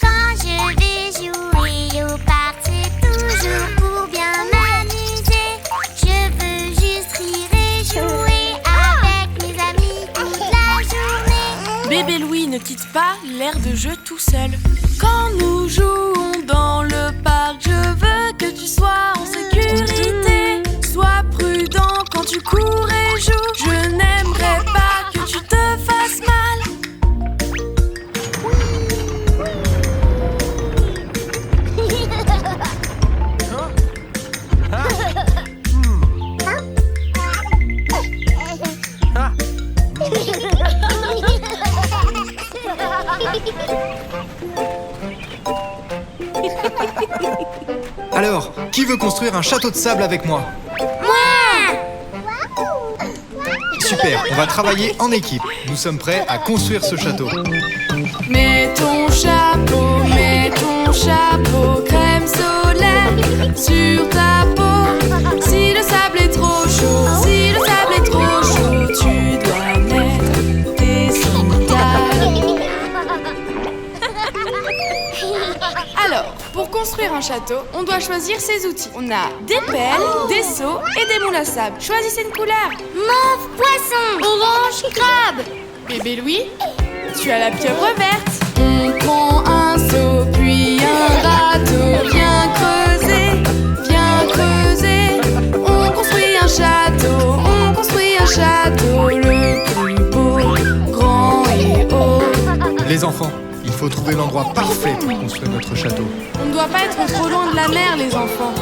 Quand je vais jouer au parc, c'est toujours pour bien m'amuser. Je veux juste rire et jouer avec mes amis toute la journée. Bébé Louis ne quitte pas l'air de jeu tout seul. Quand nous jouons dans le parc, je veux que tu sois en sécurité. Sois prudent quand tu cours et joues. Je n'aimerais pas que tu te fasses mal. Alors, qui veut construire un château de sable avec moi? Super, on va travailler en équipe. Nous sommes prêts à construire ce château. Mets ton chapeau, crème solaire sur ta peau. Si le sable est trop chaud, tu dois mettre tes sandales. Alors, pour construire un château, on doit choisir ses outils. On a des pelles, des seaux et des moules à sable. Choisissez une couleur. Mauve poisson, orange crabe. Bébé Louis, tu as la pieuvre verte. On prend un seau, puis un râteau. Viens creuser. On construit un château, le plus beau, grand et haut. Les enfants, il faut trouver l'endroit parfait pour construire notre château. On ne doit pas être trop loin de la mer, les enfants.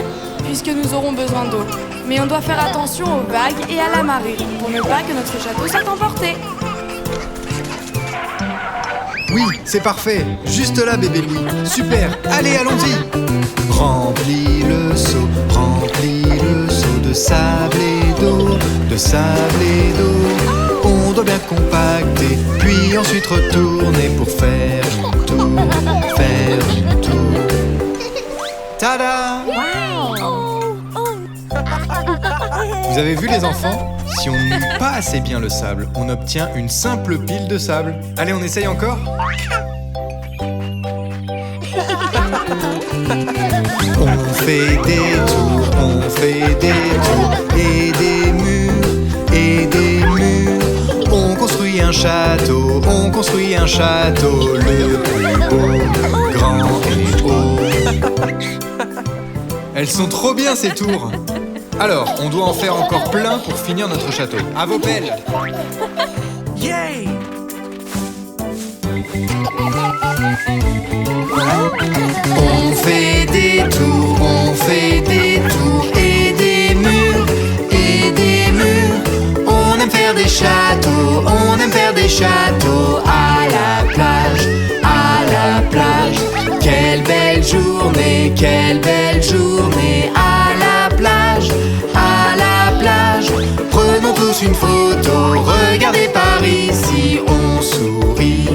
puisque nous aurons besoin d'eau. Mais on doit faire attention aux vagues et à la marée, pour ne pas que notre château soit emporté. Oui, c'est parfait. Juste là, bébé Louis. Super. Allez, allons-y. Remplis le seau de sable et d'eau, de sable et d'eau. On doit bien compacter, puis ensuite retourner pour faire une tour, faire une tour. Tada! Vous avez vu les enfants? Si on ne mue pas assez bien le sable, on obtient une simple pile de sable. Allez, on essaye encore? On fait des tours et des murs. On construit un château, le plus beau, grand et haut. Elles sont trop bien ces tours. Alors, on doit en faire encore plein pour finir notre château. À vos pelles! Yay! On fait des tours et des murs. On aime faire des châteaux à la plage. Quelle belle journée à la plage. Prenons tous une photo, regardez par ici, on sourit.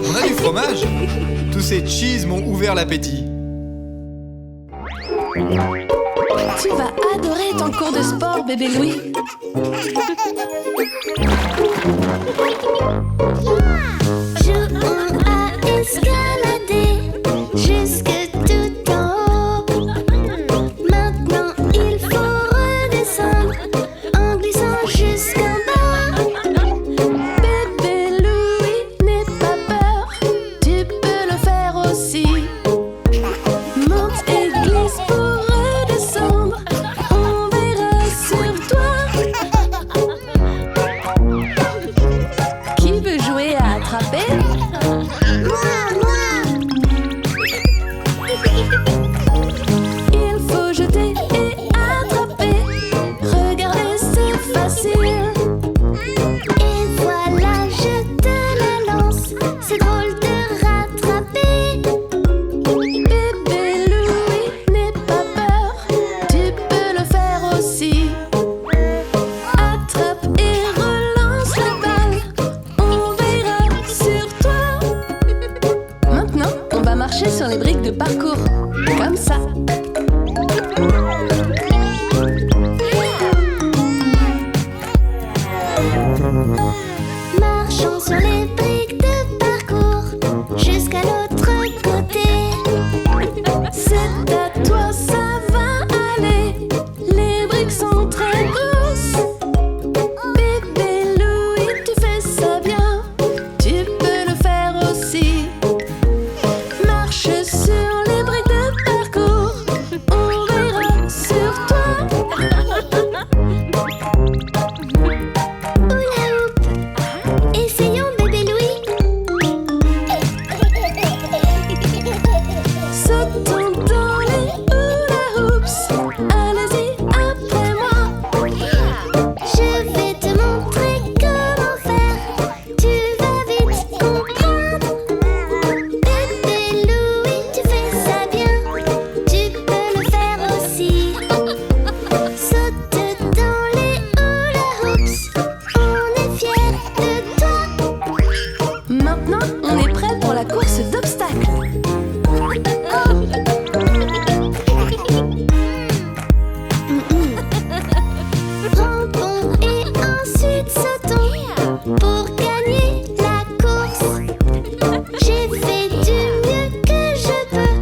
On a du fromage? Tous ces cheese m'ont ouvert l'appétit. Tu vas adorer ton cours de sport, bébé Louis. Jouons à escalader jusque tout en haut. Maintenant il faut redescendre en glissant jusqu'en bas. Bébé Louis, n'aie pas peur, tu peux le faire aussi. Monte et glisse pour redescendre, on verra sur toi. Qui veut jouer à attraper? Il faut jeter et attraper. Regardez, c'est facile. Et voilà, je te la lance. C'est drôle de rattraper. Bébé Louis, n'aie pas peur, tu peux le faire aussi. Attrape et relance la balle, on verra sur toi. Maintenant, on va marcher sur les briques de parcours, comme ça. Marchons sur les briques de parcours jusqu'à l'autre côté. C'est à toi, ça va aller. Les briques sont très grosses. Bébé Louis, tu fais ça bien. Tu peux le faire aussi. Marche sur les briques de parcours. On verra sur toi. Hula hoop. Essayons, bébé Louis. Sautons dans les hula hoops. Allez-y après moi. Je vais te montrer comment faire. Tu vas vite comprendre. Bébé Louis, tu fais ça bien. Tu peux le faire aussi. Saute dans les hula hoops. On est fiers de toi. Maintenant, on est prêt pour la course d'obstacles. Rampons et ensuite sautons pour gagner la course. J'ai fait du mieux que je peux.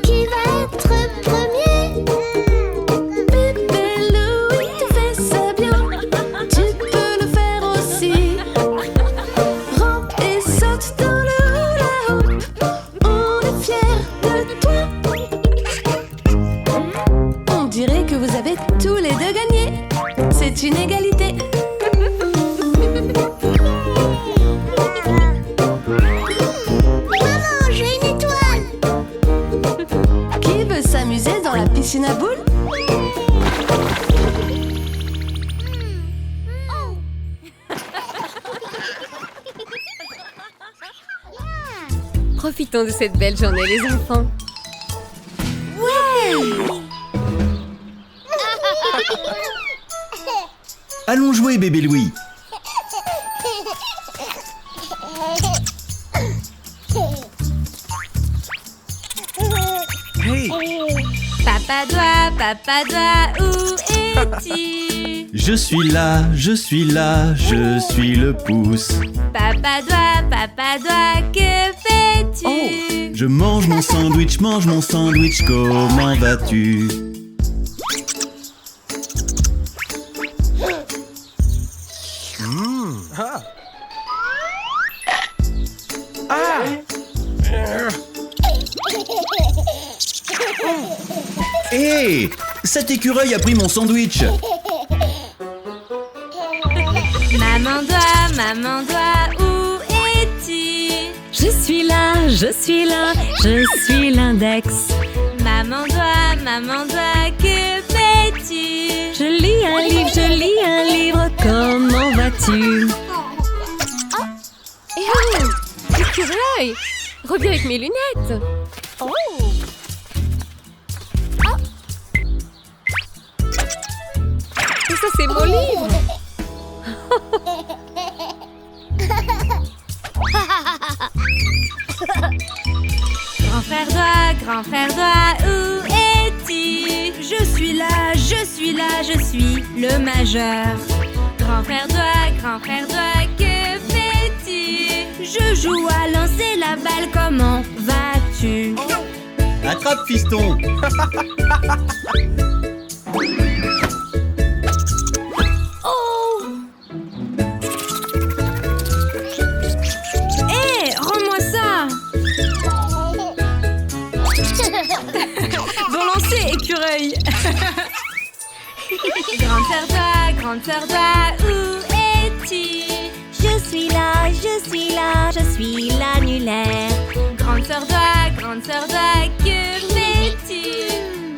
Qui va être premier? Bébé Louis, tu fais ça bien. Tu peux le faire aussi. Rampe et saute dans le hula hoop. machine à boules? Profitons de cette belle journée, les enfants. Allons jouer, bébé Louis. Hey, Papa doigt, où es-tu? Je suis là, je suis là, je suis le pouce. Papa doigt, que fais-tu? Je mange mon sandwich, comment vas-tu? Hé! Cet écureuil a pris mon sandwich! Maman doigt, où es-tu? Je suis là, je suis là, je suis l'index. Maman doigt, que fais-tu? Je lis un livre, comment vas-tu? Eh oh! Écureuil! Reviens avec mes lunettes! Oh! Et ça, c'est mon livre! Grand frère doigt, où es-tu? Je suis là, je suis le majeur. Grand frère doigt, que fais-tu? Je joue à lancer la balle, comment vas-tu? Attrape, fiston! Rends-moi ça! Bon lancer, écureuil! Grande sœur doigt, où es-tu? Je suis là, je suis l'annulaire. Grande sœur doigt, que fais-tu?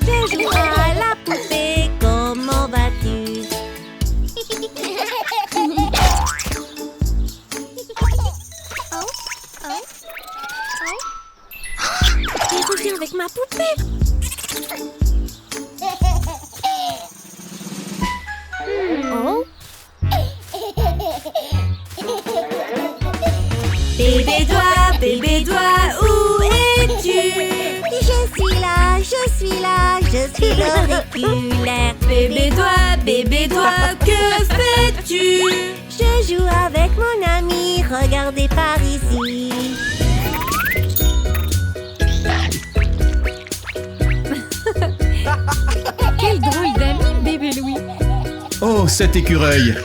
Je joue à la poupée, comment vas-tu? Il revient avec ma poupée. Oh. Bébé doigt, où es-tu? Je suis l'auriculaire. Bébé doigt, que fais-tu? Je joue avec mon ami, regardez par ici. Quel drôle d'ami, bébé Louis! Oh, cet écureuil!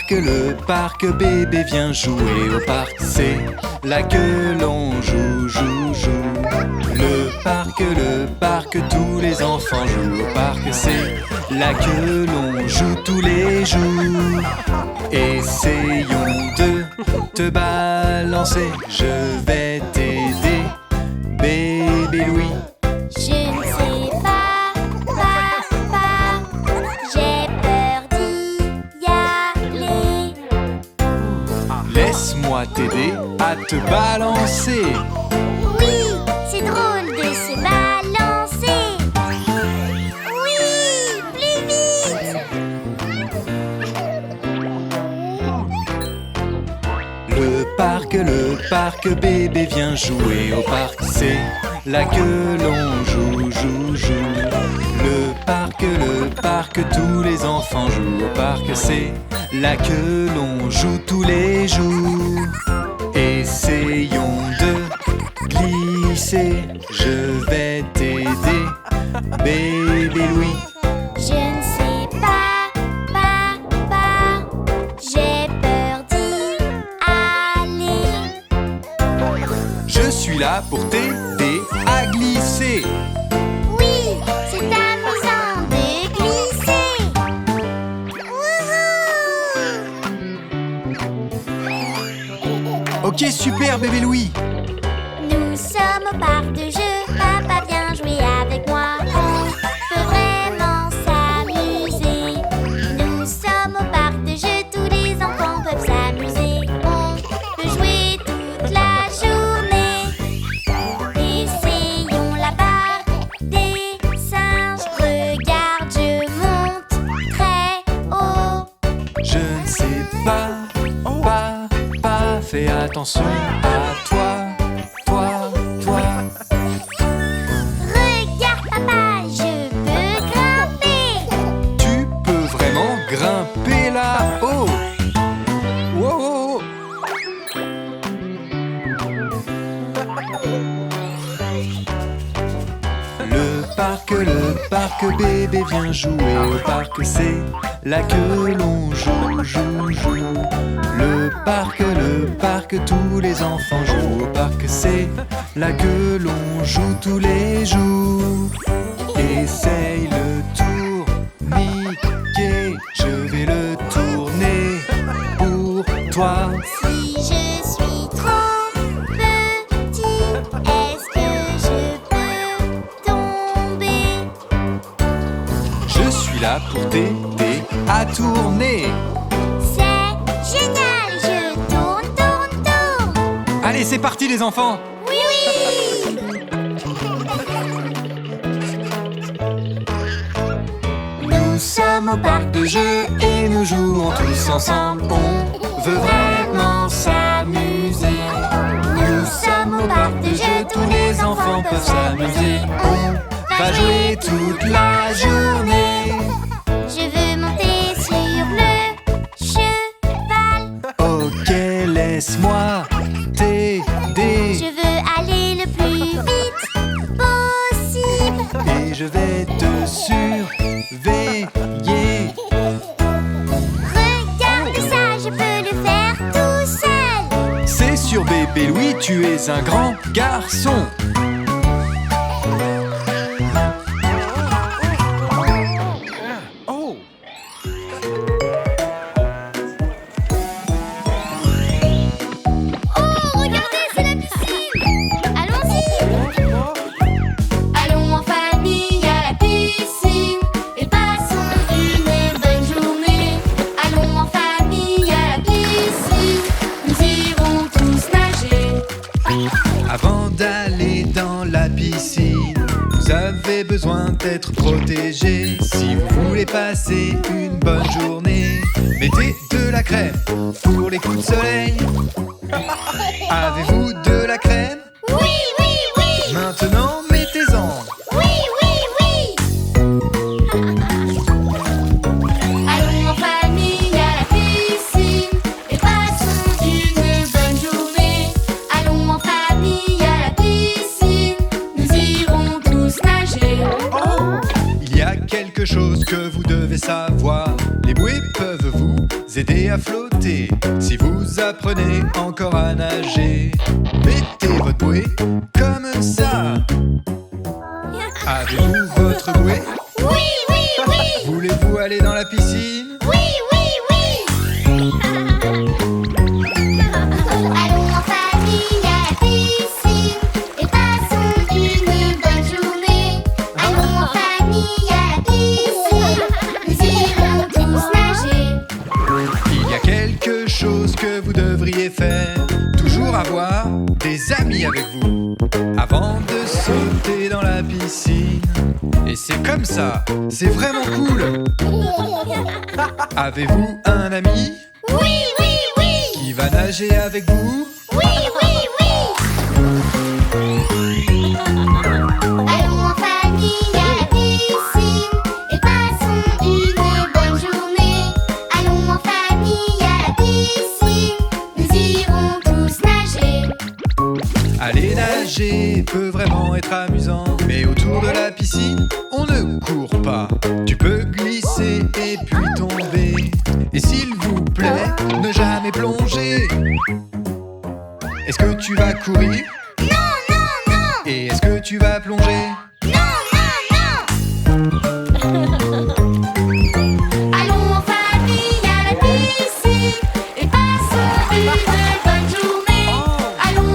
Le parc, bébé viens jouer au parc, c'est là que l'on joue. Le parc, tous les enfants jouent au parc, c'est là que l'on joue tous les jours. Essayons de te balancer, je vais t'aider, bébé Louis. Je ne sais pas, j'ai peur d'y aller. Laisse-moi t'aider à te balancer. Oui, c'est drôle de se balancer. Oui, plus vite. Le parc, bébé viens jouer au parc, c'est là que l'on joue. Le parc, tous les enfants jouent au parc, c'est là que l'on joue tous les jours. Essayons de glisser, je vais t'aider, bébé Louis. Je ne sais pas, j'ai peur d'y aller. Je suis là pour t'aider à glisser. Oui, c'est amusant de faire, bébé Louis? Nous sommes au parc de jeux, papa viens jouer avec moi. On peut vraiment s'amuser. Nous sommes au parc de jeux, tous les enfants peuvent s'amuser. On peut jouer toute la journée. Essayons la barre des singes. Regarde, je monte très haut. Je ne sais pas, fais attention à toi. Regarde papa, je peux grimper. Tu peux vraiment grimper là-haut. Wow. Le parc, bébé viens jouer au parc, c'est là que l'on joue. Le parc, tous les enfants jouent au parc, c'est là que l'on joue tous les jours. Essaye le tourniquet, je vais le tourner pour toi. Si je suis trop petit, est-ce que je peux tomber? Je suis là pour t'aider à tourner. C'est génial, je tourne. Allez, c'est parti les enfants. Oui. Nous sommes au parc de jeux et nous jouons tous ensemble. On veut vraiment s'amuser. Nous sommes au parc de jeux, tous les enfants peuvent s'amuser. On va jouer toute la journée. Je veux monter sur le cheval. Ok, laisse-moi t'aider. Je veux aller le plus vite possible. Et je vais te surveiller. Regarde ça, je peux le faire tout seul. C'est sûr, bébé Louis, tu es un grand garçon. Besoin d'être protégé. Si vous voulez passer une bonne journée, mettez de la crème pour les coups de soleil. Avez-vous de la crème? Oui. Maintenant, mettez-en. Oui. Allons en famille à la piscine et passons une bonne journée. Allons en famille à la piscine, nous irons tous nager. Il y a quelque chose que vous devez savoir. Les bouées peuvent vous aider à flotter. Si vous apprenez encore à nager, mettez votre bouée comme ça. Avez-vous votre bouée? Oui. Voulez-vous aller dans la piscine? Oui. Allons en famille à la piscine et passons une bonne journée. Allons en famille à la piscine, nous irons tous nager. Il y a quelque chose que vous devriez faire. Toujours avoir des amis avec vous avant de sauter dans la piscine. Et c'est comme ça, c'est vraiment cool. Avez-vous un ami? Oui. Qui va nager avec vous? Oui. Allons en famille à la piscine et passons une bonne journée. Allons en famille à la piscine, nous irons tous nager. Aller nager peut vraiment être amusant, mais autour de la piscine, on ne court pas. Tu peux glisser et puis tomber. Et s'il vous plaît, ne jamais plonger. Est-ce que tu vas courir? Non. Et est-ce que tu vas plonger? Non. Allons en famille à la piscine et passons une bonne journée. Allons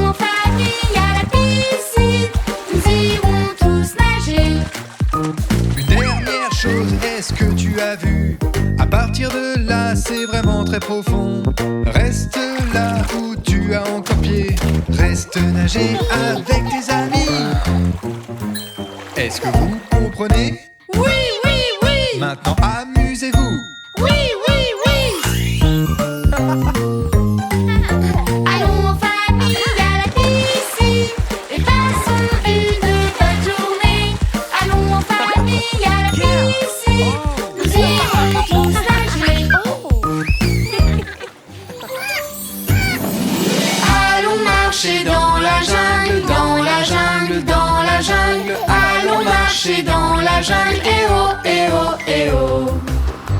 est vraiment très profond. Reste là où tu as encore pied. Reste nager avec tes amis. Est-ce que vous comprenez? Oui, oui, oui. Maintenant amusez-vous. Oui, oui, oui. Allons en famille à la piscine et passons une bonne journée. Allons en famille à la piscine, nous irons tous nager. Allons marcher dans la jungle, dans la jungle, dans la jungle. Allons marcher dans la jungle, eh oh, eh oh, eh oh.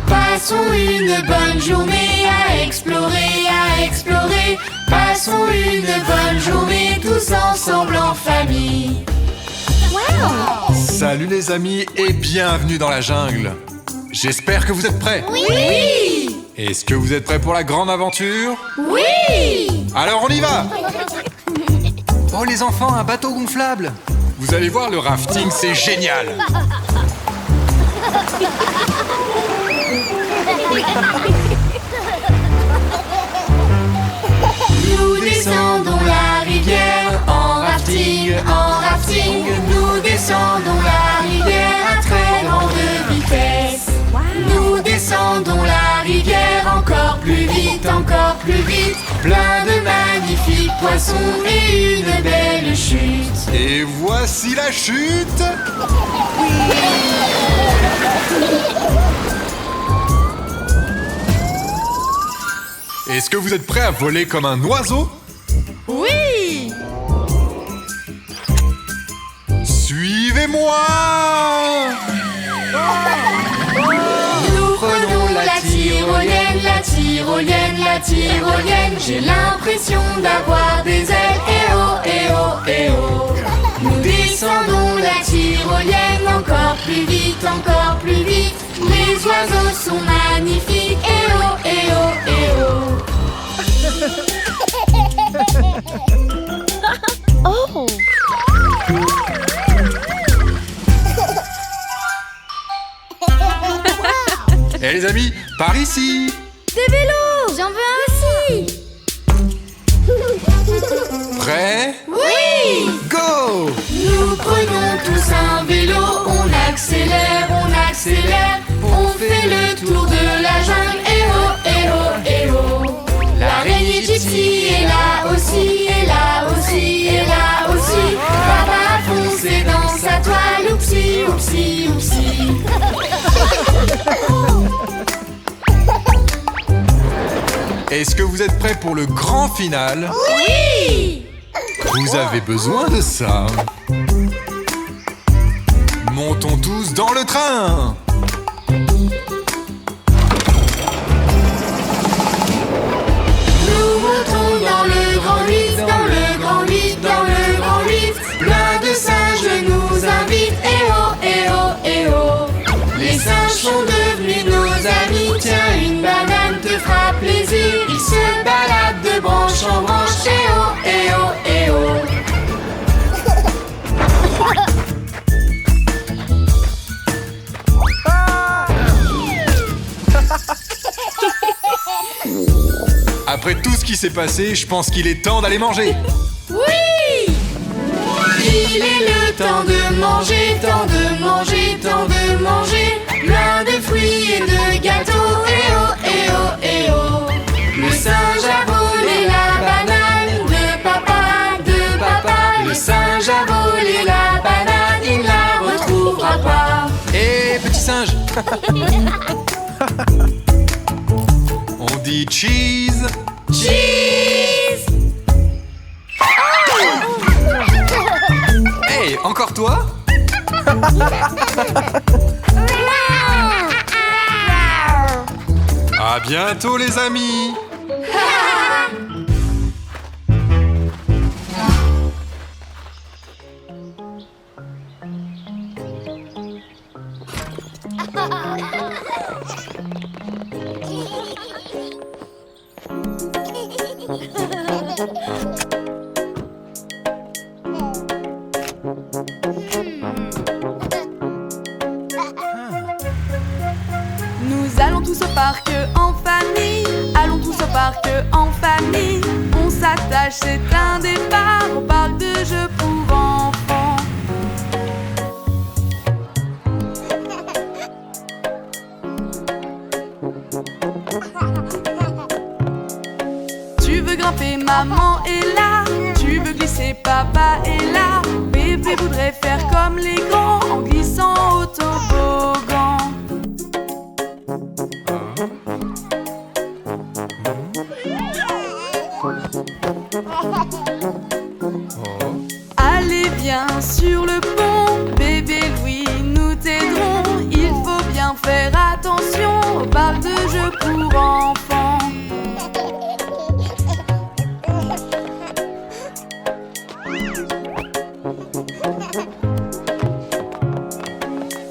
Passons une bonne journée à explorer, à explorer. Passons une bonne journée tous ensemble en famille. Salut les amis et bienvenue dans la jungle. J'espère que vous êtes prêts. Oui! Est-ce que vous êtes prêts pour la grande aventure? Oui! Alors on y va! Oh les enfants, un bateau gonflable! Vous allez voir, le rafting c'est génial! Nous descendons la rivière en rafting, en rafting. Nous descendons la rivière à très grande vitesse. Nous descendons la rivière encore plus vite, encore plus vite. Plein de magnifiques poissons et une belle chute. Et voici la chute! Est-ce que vous êtes prêts à voler comme un oiseau? Oui. Suivez-moi! Nous prenons la tyrolienne, la tyrolienne, la tyrolienne. J'ai l'impression d'avoir des ailes, eh oh, eh oh, eh oh. Nous descendons la tyrolienne encore plus vite, encore plus vite. Les oiseaux sont magnifiques, eh oh, eh oh, eh oh. Oh! Eh les amis, par ici! Des vélos. J'en veux un aussi. Prêts? Oui! Go! Nous prenons tous un vélo, on accélère, on fait le tour de la jungle, eh oh, eh oh, eh oh. L'araignée gypsy est là aussi, est là aussi, est là aussi. Papa foncé dans sa toile, oupsie, oupsie, oupsie. Est-ce que vous êtes prêts pour le grand final? Oui! Vous avez besoin de ça. Montons tous dans le train. Nous montons dans le grand lift, dans le grand lift, dans le grand lift. Plein de singes nous invitent, eh oh, eh oh, eh oh. Les singes sont devenus nos amis. Tiens, une banane te fera plaisir. Ils se baladent de branche en branche, eh oh, eh oh, eh oh. Après tout ce qui s'est passé, je pense qu'il est temps d'aller manger. Oui! Il est le temps de manger, temps de manger, temps de manger. Plein de fruits et de gâteaux, eh oh, eh oh, eh oh. Le singe a volé la banane de papa, Le singe a volé la banane, il la retrouvera pas. Eh petit singe. On dit cheese. Cheese! Hey, encore toi? À bientôt les amis. Nous allons tous au parc en famille. parc en famille. On s'attache, c'est un départ au parc de jeux pour enfants. Tu veux grimper, maman est là. Tu veux glisser, papa est là. Bébé voudrait faire comme les grands en glissant au toboggan. Allez, viens sur le pont, bébé Louis, nous t'aiderons. Il faut bien faire attention au parc de jeux pour enfants.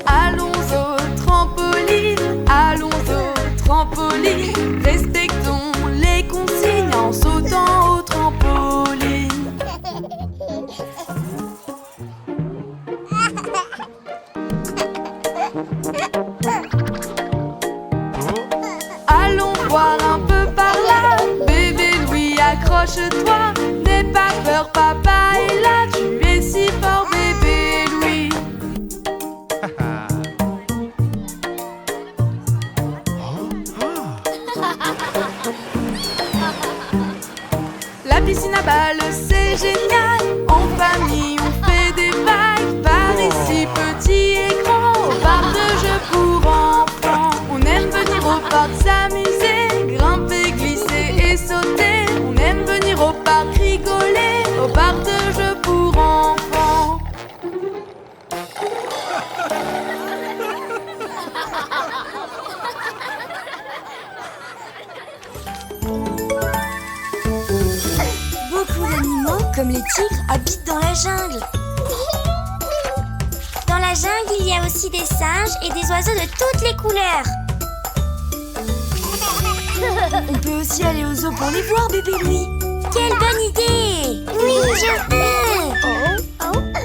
Allons au trampoline, allons au trampoline. Respectons les consignes en sautant au trampoline. Allons voir un peu par là, bébé Louis, accroche-toi. N'aie pas peur, papa est là. Tu es si fort, bébé Louis. La piscine à balles, c'est génial. En famille, on fait des vagues. Par ici, petit et grand, au parc de jeux pour enfants. On aime venir au parc s'amuser, grimper, glisser et sauter. On aime venir au parc rigoler, au parc de jeux pour enfants. Beaucoup d'animaux, comme les tigres, habitent dans la jungle. Dans la jungle, il y a aussi des singes et des oiseaux de toutes les couleurs. On peut aussi aller au zoo pour les voir, bébé Louis. Quelle bonne idée! Oui, je veux!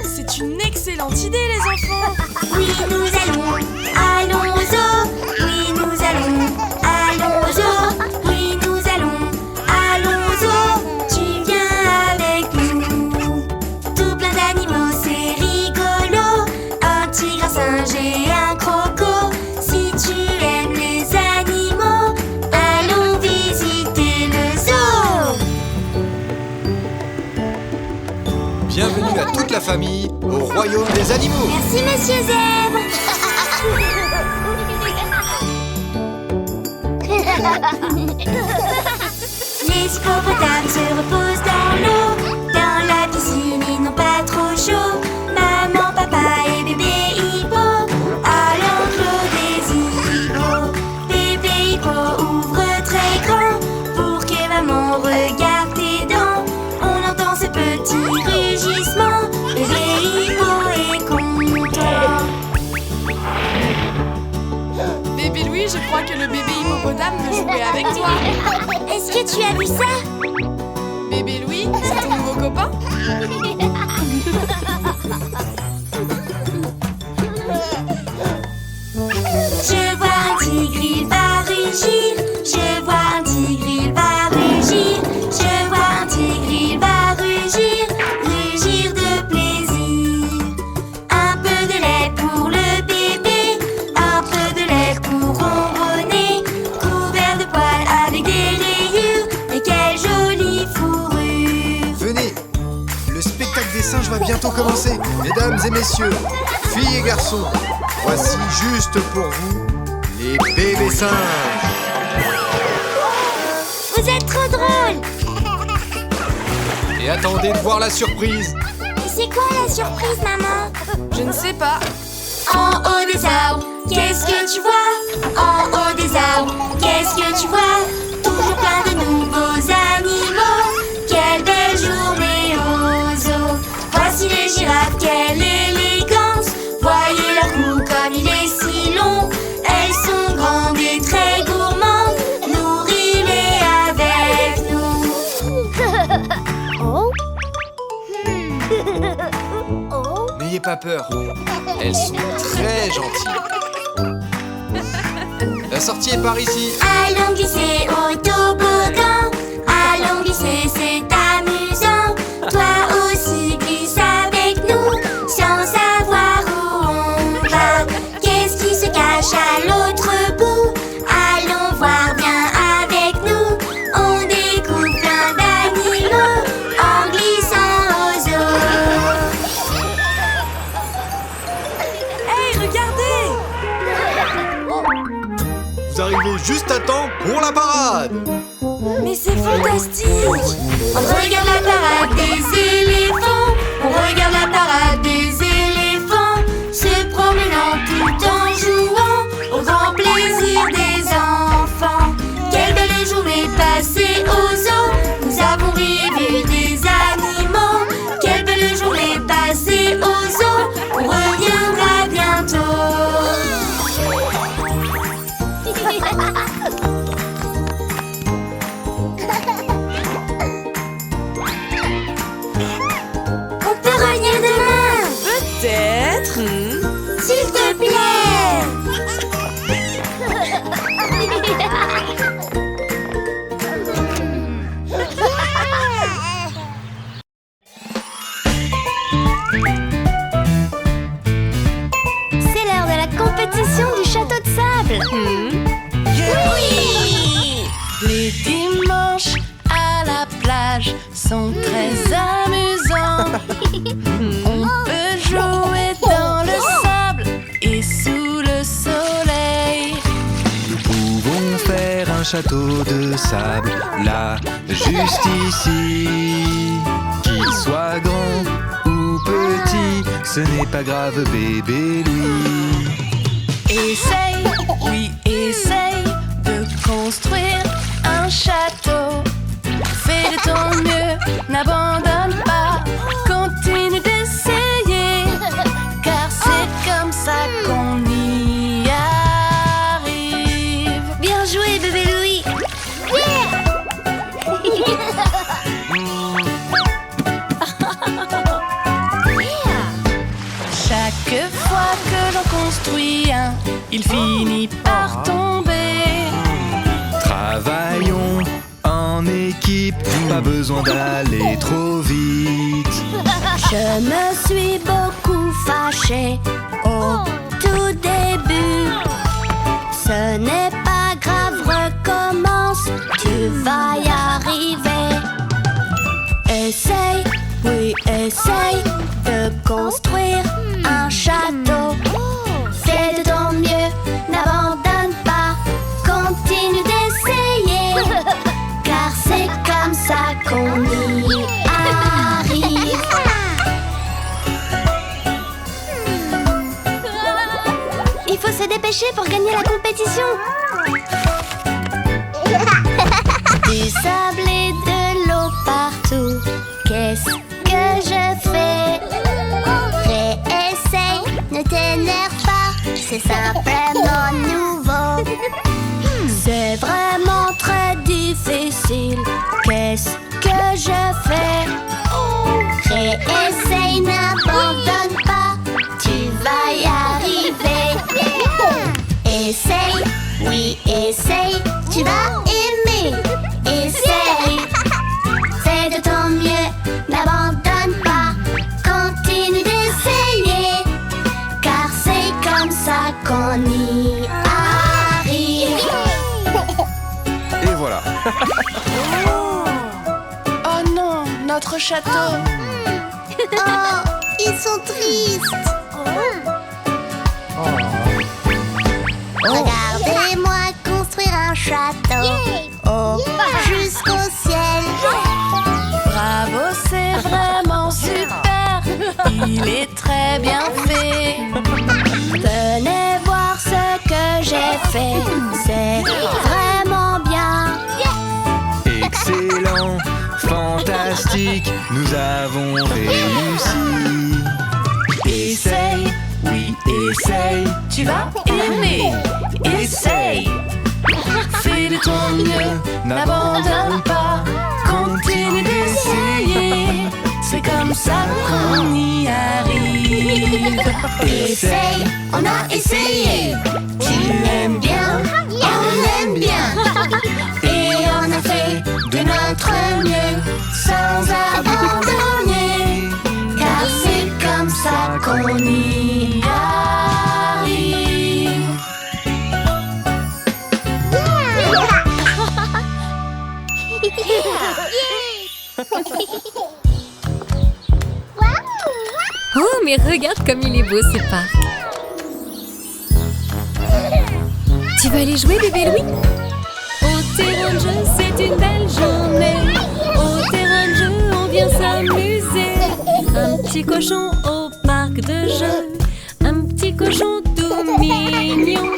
C'est une excellente idée, les enfants. Oui, nous allons au zoo. Oui, nous allons au zoo. Oui, nous allons au zoo. Tu viens avec nous. Tout plein d'animaux, c'est rigolo. Un tigre, un singe et un croco. Si tu aimes les animaux, allons visiter le zoo. Bienvenue à toute la famille au royaume des animaux. Merci, monsieur Zèbre. Les hippopotames se reposent dans l'eau. Dans la piscine, ils n'ont pas trop chaud. Maman, papa et bébé hippo à l'enclos des hippos. Bébé hippo ouvre très grand pour que maman regarde tes dents. On entend ce petit rugissement. Bébé hippo est content. Bébé Louis, je crois que le bébé hippopotame veut jouer avec toi. Est-ce que tu as vu ça? Bébé Louis, c'est ton nouveau copain? Je vois un tigre, il va rugir. Je vois un tigre, il va rugir. Je vois un tigre, il va rugir. Rugir de plaisir. Un peu de lait pour le bébé. Un peu de lait pour ronronner. Couvert de poils avec des rayures. Et quelle jolie fourrure. Venez, le spectacle des singes va bientôt commencer. Mesdames et messieurs, filles et garçons, voici juste pour vous les bébés singes. Vous êtes trop drôle. Et attendez de voir la surprise. C'est quoi la surprise, maman? Je ne sais pas. En haut des arbres, qu'est-ce que tu vois? En haut des arbres, qu'est-ce que tu vois? Toujours plein de nouveaux animaux. Quelle belle journée au zoo. Voici les girafes, quelle élégance. Voyez leur cou comme il est si long. Elles sont grandes et très gourmandes. Nourris-les avec nous. N'ayez pas peur, elles sont très gentilles. La sortie est par ici. Allons glisser au toboggan. glisser, c'est amusant. Toi aussi glisse avec nous, sans savoir où on va. Qu'est-ce qui se cache à l'autre bout? Allons voir, viens avec nous. On découvre plein d'animaux en glissant aux eaux. Hey, regardez! Vous arrivez juste à temps pour la parade. Mais c'est fantastique! On regarde la parade des éléphants. On regarde la parade des éléphants, se promenant tout en jouant, au grand plaisir des enfants. Quelle belle journée passée aux eaux. Nous avons ri et vu des animaux. Quelle belle journée passée aux eaux. On reviendra bientôt. On peut revenir demain, Peut-être. s'il te plaît. C'est l'heure de la compétition du château de sable. Oui! Les dimanches à la plage sont très amusants. On peut jouer dans le sable et sous le soleil. Nous pouvons faire un château de sable là, juste ici. Qu'il soit grand ou petit, ce n'est pas grave, bébé Louis. Essaye, oui, essaye de construire un château. Fais de ton mieux, n'abandonne pas, continue d'essayer, car c'est comme ça qu'on y arrive. Bien joué, bébé Louis. Chaque fois que l'on construit un, il finit par tomber. Travaillons en équipe, pas besoin d'aller trop vite. Je me suis beaucoup fâchée au tout début. Ce n'est pas grave, recommence, tu vas y arriver. Essaye, oui, essaye de construire un château. Fais de ton mieux, n'abandonne pas, continue d'essayer, car c'est comme ça qu'on y arrive. Il faut se dépêcher pour gagner la compétition. Du sable et de l'eau partout, qu'est-ce que je fais? Réessaye, ne t'énerve pas, c'est simplement nouveau. C'est vraiment très difficile, qu'est-ce que je fais? Réessaye, n'abandonne pas, tu vas y arriver. Essaye, oui, essaye, tu vas aimer. Essaye, fais de ton mieux, n'abandonne pas, continue d'essayer, car c'est comme ça qu'on y arrive. Et voilà. Oh non, notre château. Oh, ils sont tristes. Regardez-moi construire un château. Oh, jusqu'au ciel. Bravo, c'est vraiment super. Il est très bien fait. Venez voir ce que j'ai fait. C'est vraiment bien. Excellent, fantastique, nous avons réussi. Essaye, oui, essaye, tu vas aimer. Essaye, fais de ton mieux, n'abandonne pas, continue d'essayer, c'est comme ça qu'on y arrive. Essaye, on a essayé. Tu l'aimes bien, on l'aime bien. Et on a fait de notre mieux, sans abandonner, car c'est comme ça qu'on y arrive. Oh, mais regarde comme il est beau ce parc. Tu vas aller jouer, bébé Louis? Au terrain de jeu, c'est une belle journée. Au terrain de jeu, on vient s'amuser. Un petit cochon au parc de jeu. Un petit cochon tout mignon.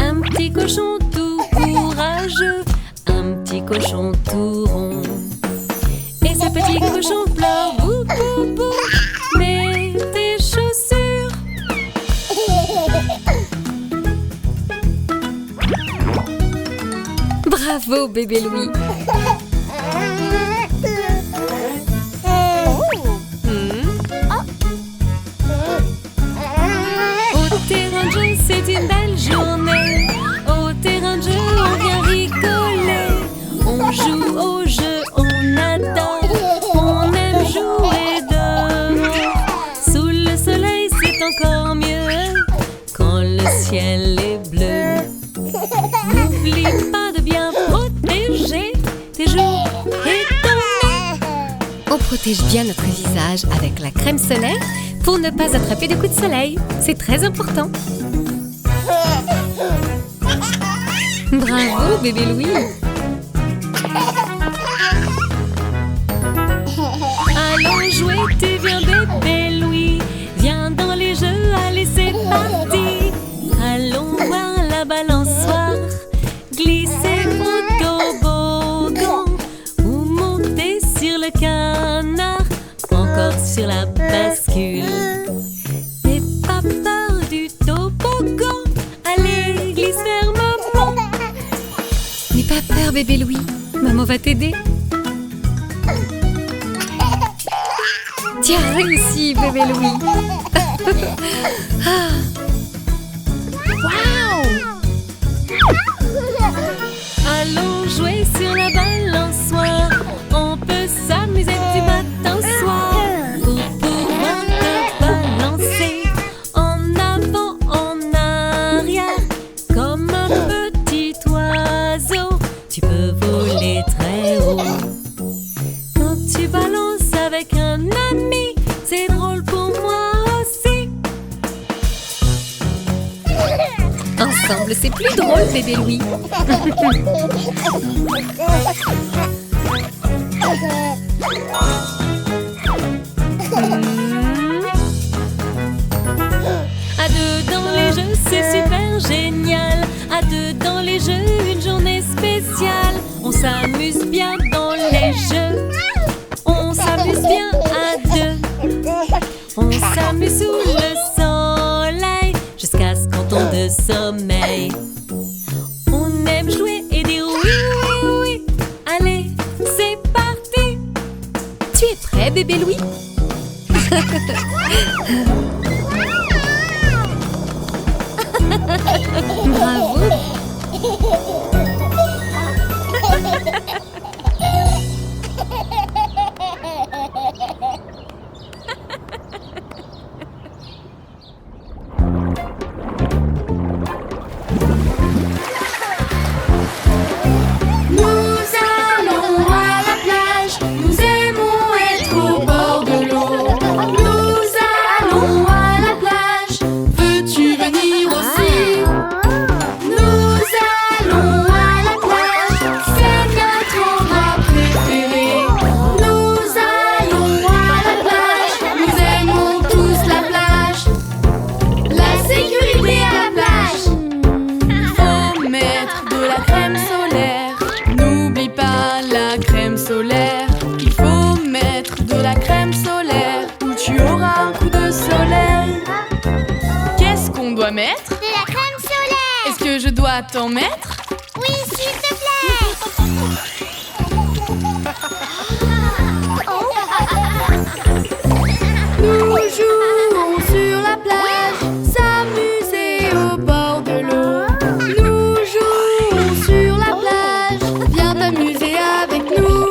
Un petit cochon tout courageux. Un petit cochon tout rond. Et ce petit cochon pleure bou bou bou. Mets tes chaussures. Bravo, bébé Louis. Au terrain de jeu, c'est une belle journée. Au terrain de jeu, on vient rigoler. On joue au jeu, on adore. On aime jouer dehors. Sous le soleil, c'est encore mieux. Quand le ciel est bleu. N'oublie pas de bien protéger tes joues et ton nez. On protège bien notre visage avec la crème solaire pour ne pas attraper de coups de soleil. C'est très important. Bravo, bébé Louis. Allons jouer, tu viens, bébé Louis. Viens dans les jeux, allez, c'est parti. Allons voir la balançoire. Glisser au toboggan ou monter sur le canard, encore sur la bascule. N'aie pas peur du toboggan, allez, glisse vers maman. N'aie pas peur, bébé Louis, maman va t'aider. Tu as réussi, bébé Louis. Ah. Allons jouer sur la balançoire. On peut s'amuser du matin au soir pour pouvoir te balancer en avant, en arrière, comme un petit oiseau. Tu peux voler très haut. Quand tu balances avec un ami, c'est drôle pour moi aussi. Ensemble, c'est plus drôle, bébé Louis. À deux dans les jeux, c'est super génial. À deux dans les jeux, une journée spéciale. On s'amuse bien dans les jeux. On s'amuse bien à deux. On s'amuse sous le soleil jusqu'à ce qu'on tombe de sommeil. On aime jouer et dire oui, oui, oui. Allez, c'est parti. Tu es prêt, bébé Louis? Bravo. Mettre? De la crème solaire. Est-ce que je dois t'en mettre? Oui, s'il te plaît. Nous jouons sur la plage, s'amuser au bord de l'eau. Nous jouons sur la plage, viens t'amuser avec nous.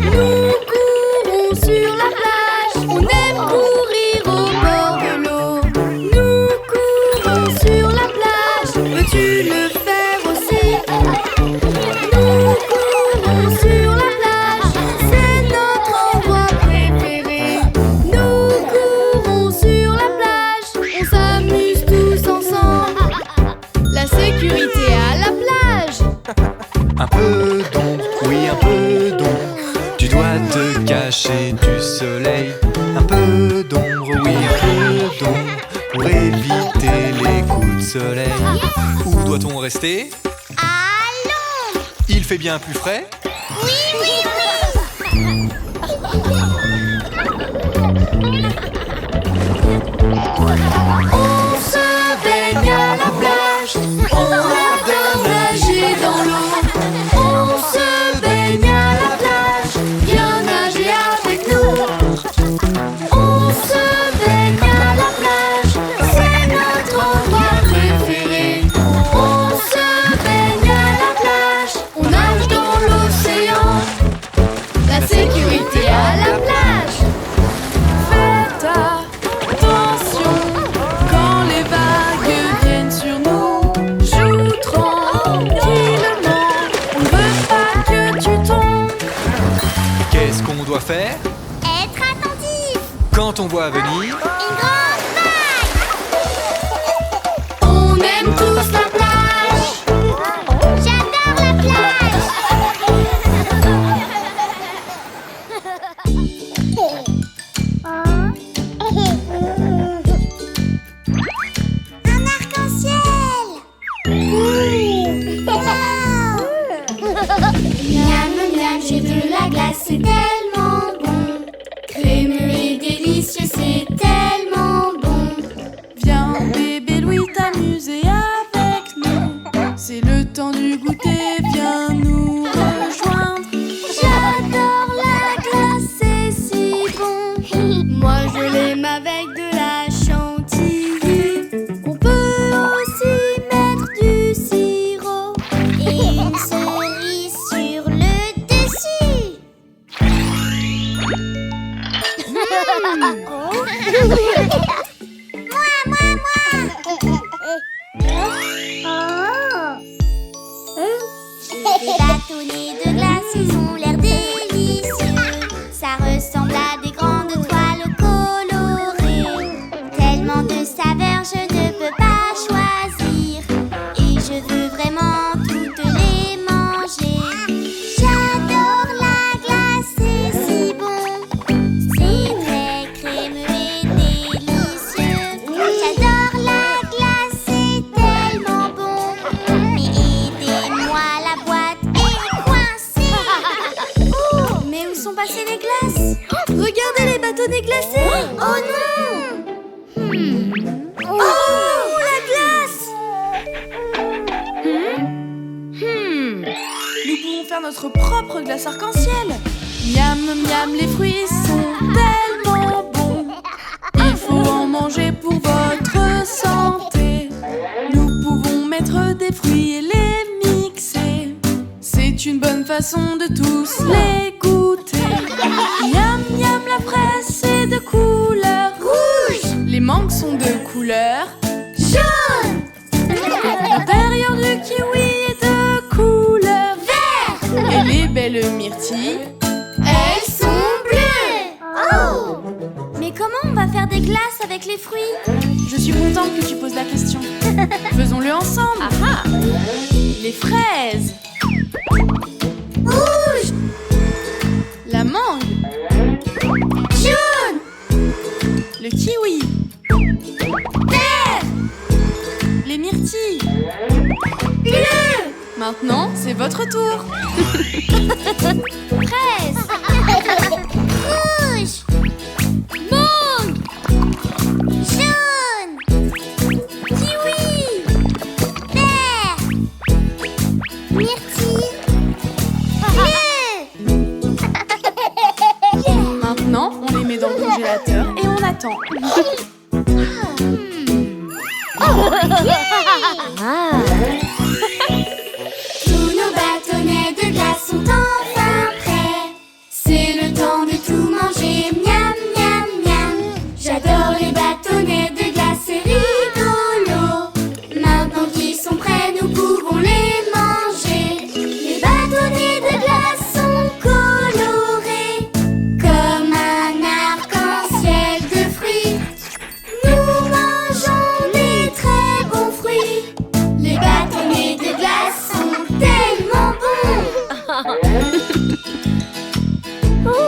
Nous courons sur la plage, on aime courir au bord de l'eau. Nous courons sur la plage, veux-tu le faire aussi? Nous courons sur la plage, c'est notre endroit préféré. Nous courons sur la plage, on s'amuse tous ensemble. La sécurité à la plage. Un peu d'ombre, oui un peu d'ombre. Tu dois te cacher du soleil. Un peu d'ombre, oui un peu d'ombre. Pour éviter les coups de soleil. Où doit-on rester? Allons! Il fait bien plus frais? Oui, oui, oui! On se baigne à la plage, on adore nager dans l'eau. On se baigne à la plage, viens nager avec nous. On se baigne à la plage, c'est notre endroit préféré. On se baigne à la plage, on nage dans l'océan. La sécurité à la plage. Faites attention quand les vagues viennent sur nous. Joue tranquillement, on ne veut pas que tu tombes. Qu'est-ce qu'on doit faire Être attentif! quand on voit venir? Une grande vague! On aime tous la plage. J'adore la plage! Un arc-en-ciel! Miam miam, j'ai de la glace, c'est tellement bon. Crémeux et délicieux, c'est tellement bon. Viens bébé Louis t'amuser avec nous. C'est le temps du goûter, viens nous rejoindre. J'adore la glace, c'est si bon. Moi je l'aime avec de la chantilly. On peut aussi mettre du sirop. Et une cerise sur le dessus! Des bâtonnets de glace, ils ont l'air délicieux. Ça ressemble à des grandes toiles colorées. Tellement de saveurs, je ne peux pas choisir. Et je veux vraiment toutes les manger. J'adore la glace, c'est si bon. C'est très crémeux et délicieux. J'adore la glace, c'est tellement bon. Mais aidez-moi, la boîte est coincée. Mais où sont passées les glaces? Regardez les bâtonnets glacés! Oh non! Oh, la glace! Nous pouvons faire notre propre glace arc-en-ciel. Miam miam, les fruits sont tellement bons. Il faut en manger pour votre santé. Nous pouvons mettre des fruits et les mixer. C'est une bonne façon de tous les goûter. Miam miam, la fraise c'est de couleur rouge. Les mangues sont de couleur jaune. L'intérieur du kiwi est de couleur vert. Et les belles myrtilles, elles sont bleues. Oh! Mais comment on va faire des glaces avec les fruits? Je suis contente que tu poses la question. Faisons-le ensemble. Les fraises, Rouge! la mangue, Jaune! le kiwi, Vert! les myrtilles. Bleu! Maintenant, c'est votre tour. Fraise! Rouge! Mangue, Jaune! Kiwi! Vert! Myrtille! Bleu! maintenant, on les met dans le congélateur et on attend. Tous nos bâtonnets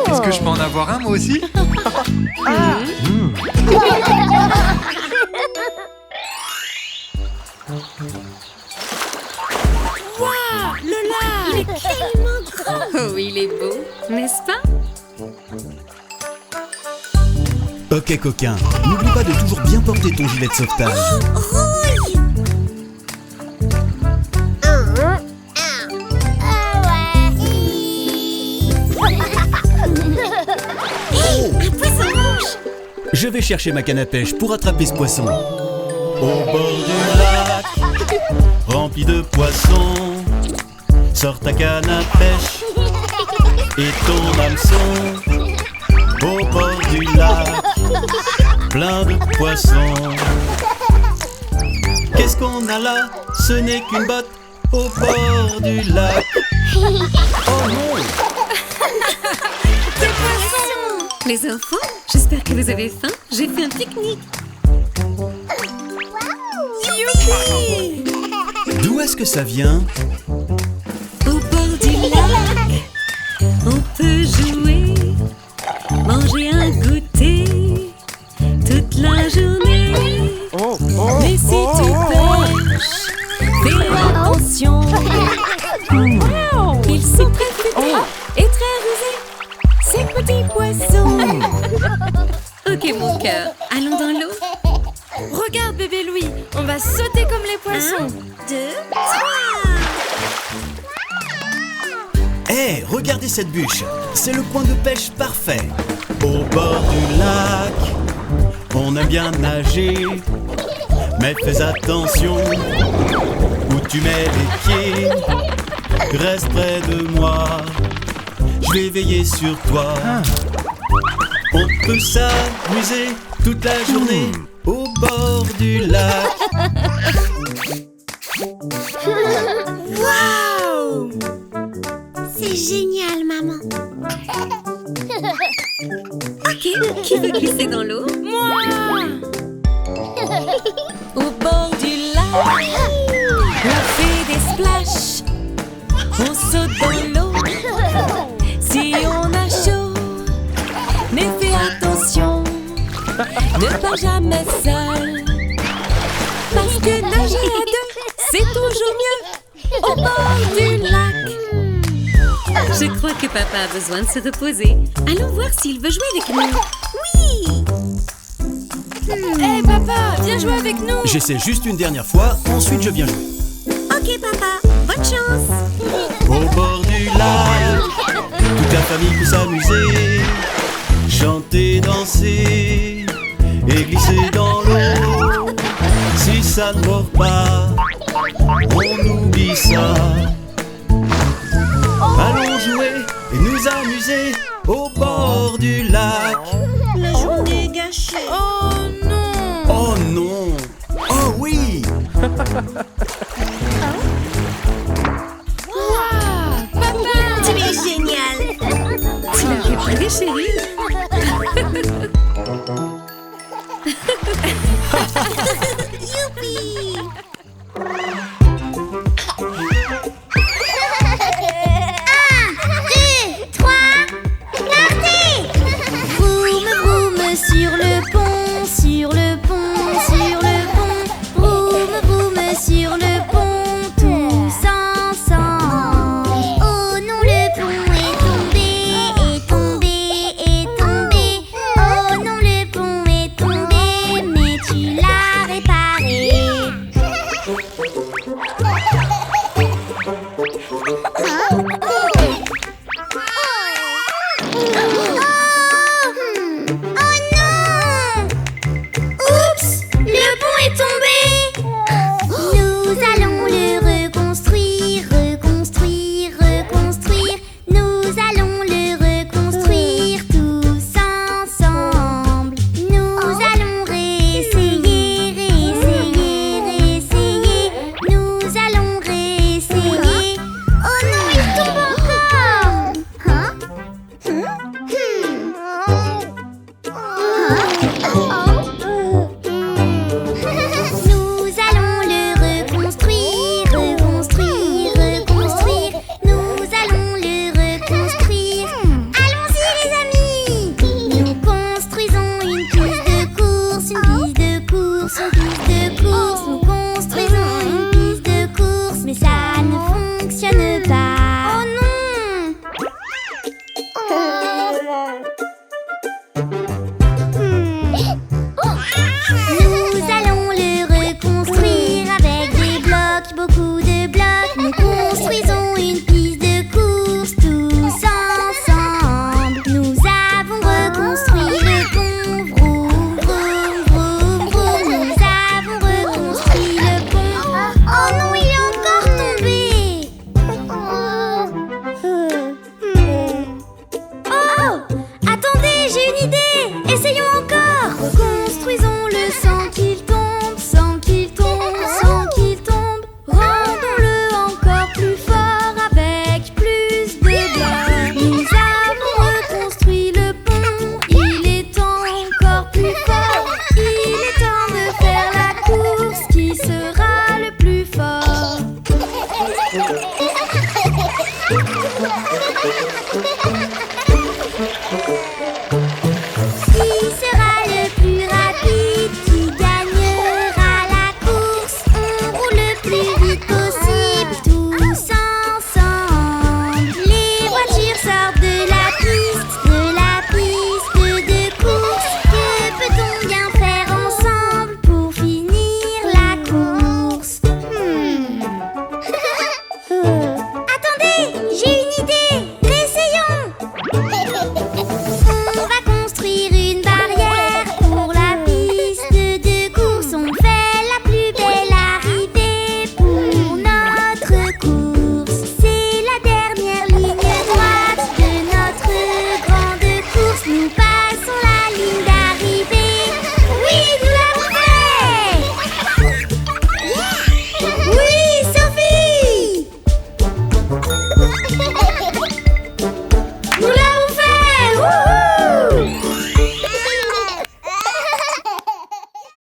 Est-ce que je peux en avoir un moi aussi? Waouh, le lac! Il est tellement grand! Oh, il est beau, n'est-ce pas? Ok coquin, n'oublie pas de toujours bien porter ton gilet de sauvetage. Je vais chercher ma canne à pêche pour attraper ce poisson. Au bord du lac, rempli de poissons, sors ta canne à pêche et ton hameçon. Au bord du lac, plein de poissons. Qu'est-ce qu'on a là? Ce n'est qu'une botte au bord du lac. Oh non! Les enfants, j'espère que vous avez faim. J'ai fait un pique-nique. Youpi! D'où est-ce que ça vient? Au bord du lac, on peut jouer, manger un goûter toute la journée. Mais si tu pêches, fais attention. Ils sont très futés et très rusés, ces petits poissons. Ok mon cœur, allons dans l'eau. Regarde bébé Louis, on va sauter comme les poissons. 1, 2, 3. Hé, regardez cette bûche. C'est le coin de pêche parfait. Au bord du lac, on aime bien nager. Mais fais attention où tu mets les pieds. Reste près de moi, je vais veiller sur toi. On peut s'amuser toute la journée au bord du lac. Waouh! C'est génial, maman. Ok, qui veut glisser dans l'eau? Moi! Au bord du lac, on fait des splashs, on saute dans l'eau. Si on a chaud, mais fais attention, ne pars jamais seul. Parce que nager à deux, c'est toujours mieux au bord du lac. Je crois que papa a besoin de se reposer. Allons voir s'il veut jouer avec nous. Oui! Hé papa, viens jouer avec nous. J'essaie juste une dernière fois, ensuite je viens jouer. Ok papa, bonne chance. Au bord du lac, toute la famille peut s'amuser, chanter, danser et glisser dans l'eau. Si ça ne mord pas, on oublie ça. Allons jouer et nous amuser au bord du lac. La journée est gâchée. Oh non! Oh non! Oh oui! Waouh! Papa! Tu es génial. Tu l'as préparé, chérie. Youpi! Sur le pont, sur le pont, sur le pont, vroom vroom sur le pont, tous ensemble. Oh non, le pont est tombé, est tombé, est tombé. Oh non, le pont est tombé, mais tu l'as réparé. Nous allons le reconstruire, reconstruire, reconstruire. Nous allons le reconstruire tous ensemble. Nous allons réessayer, réessayer, réessayer. Nous allons réessayer. Oh non, il tombe encore.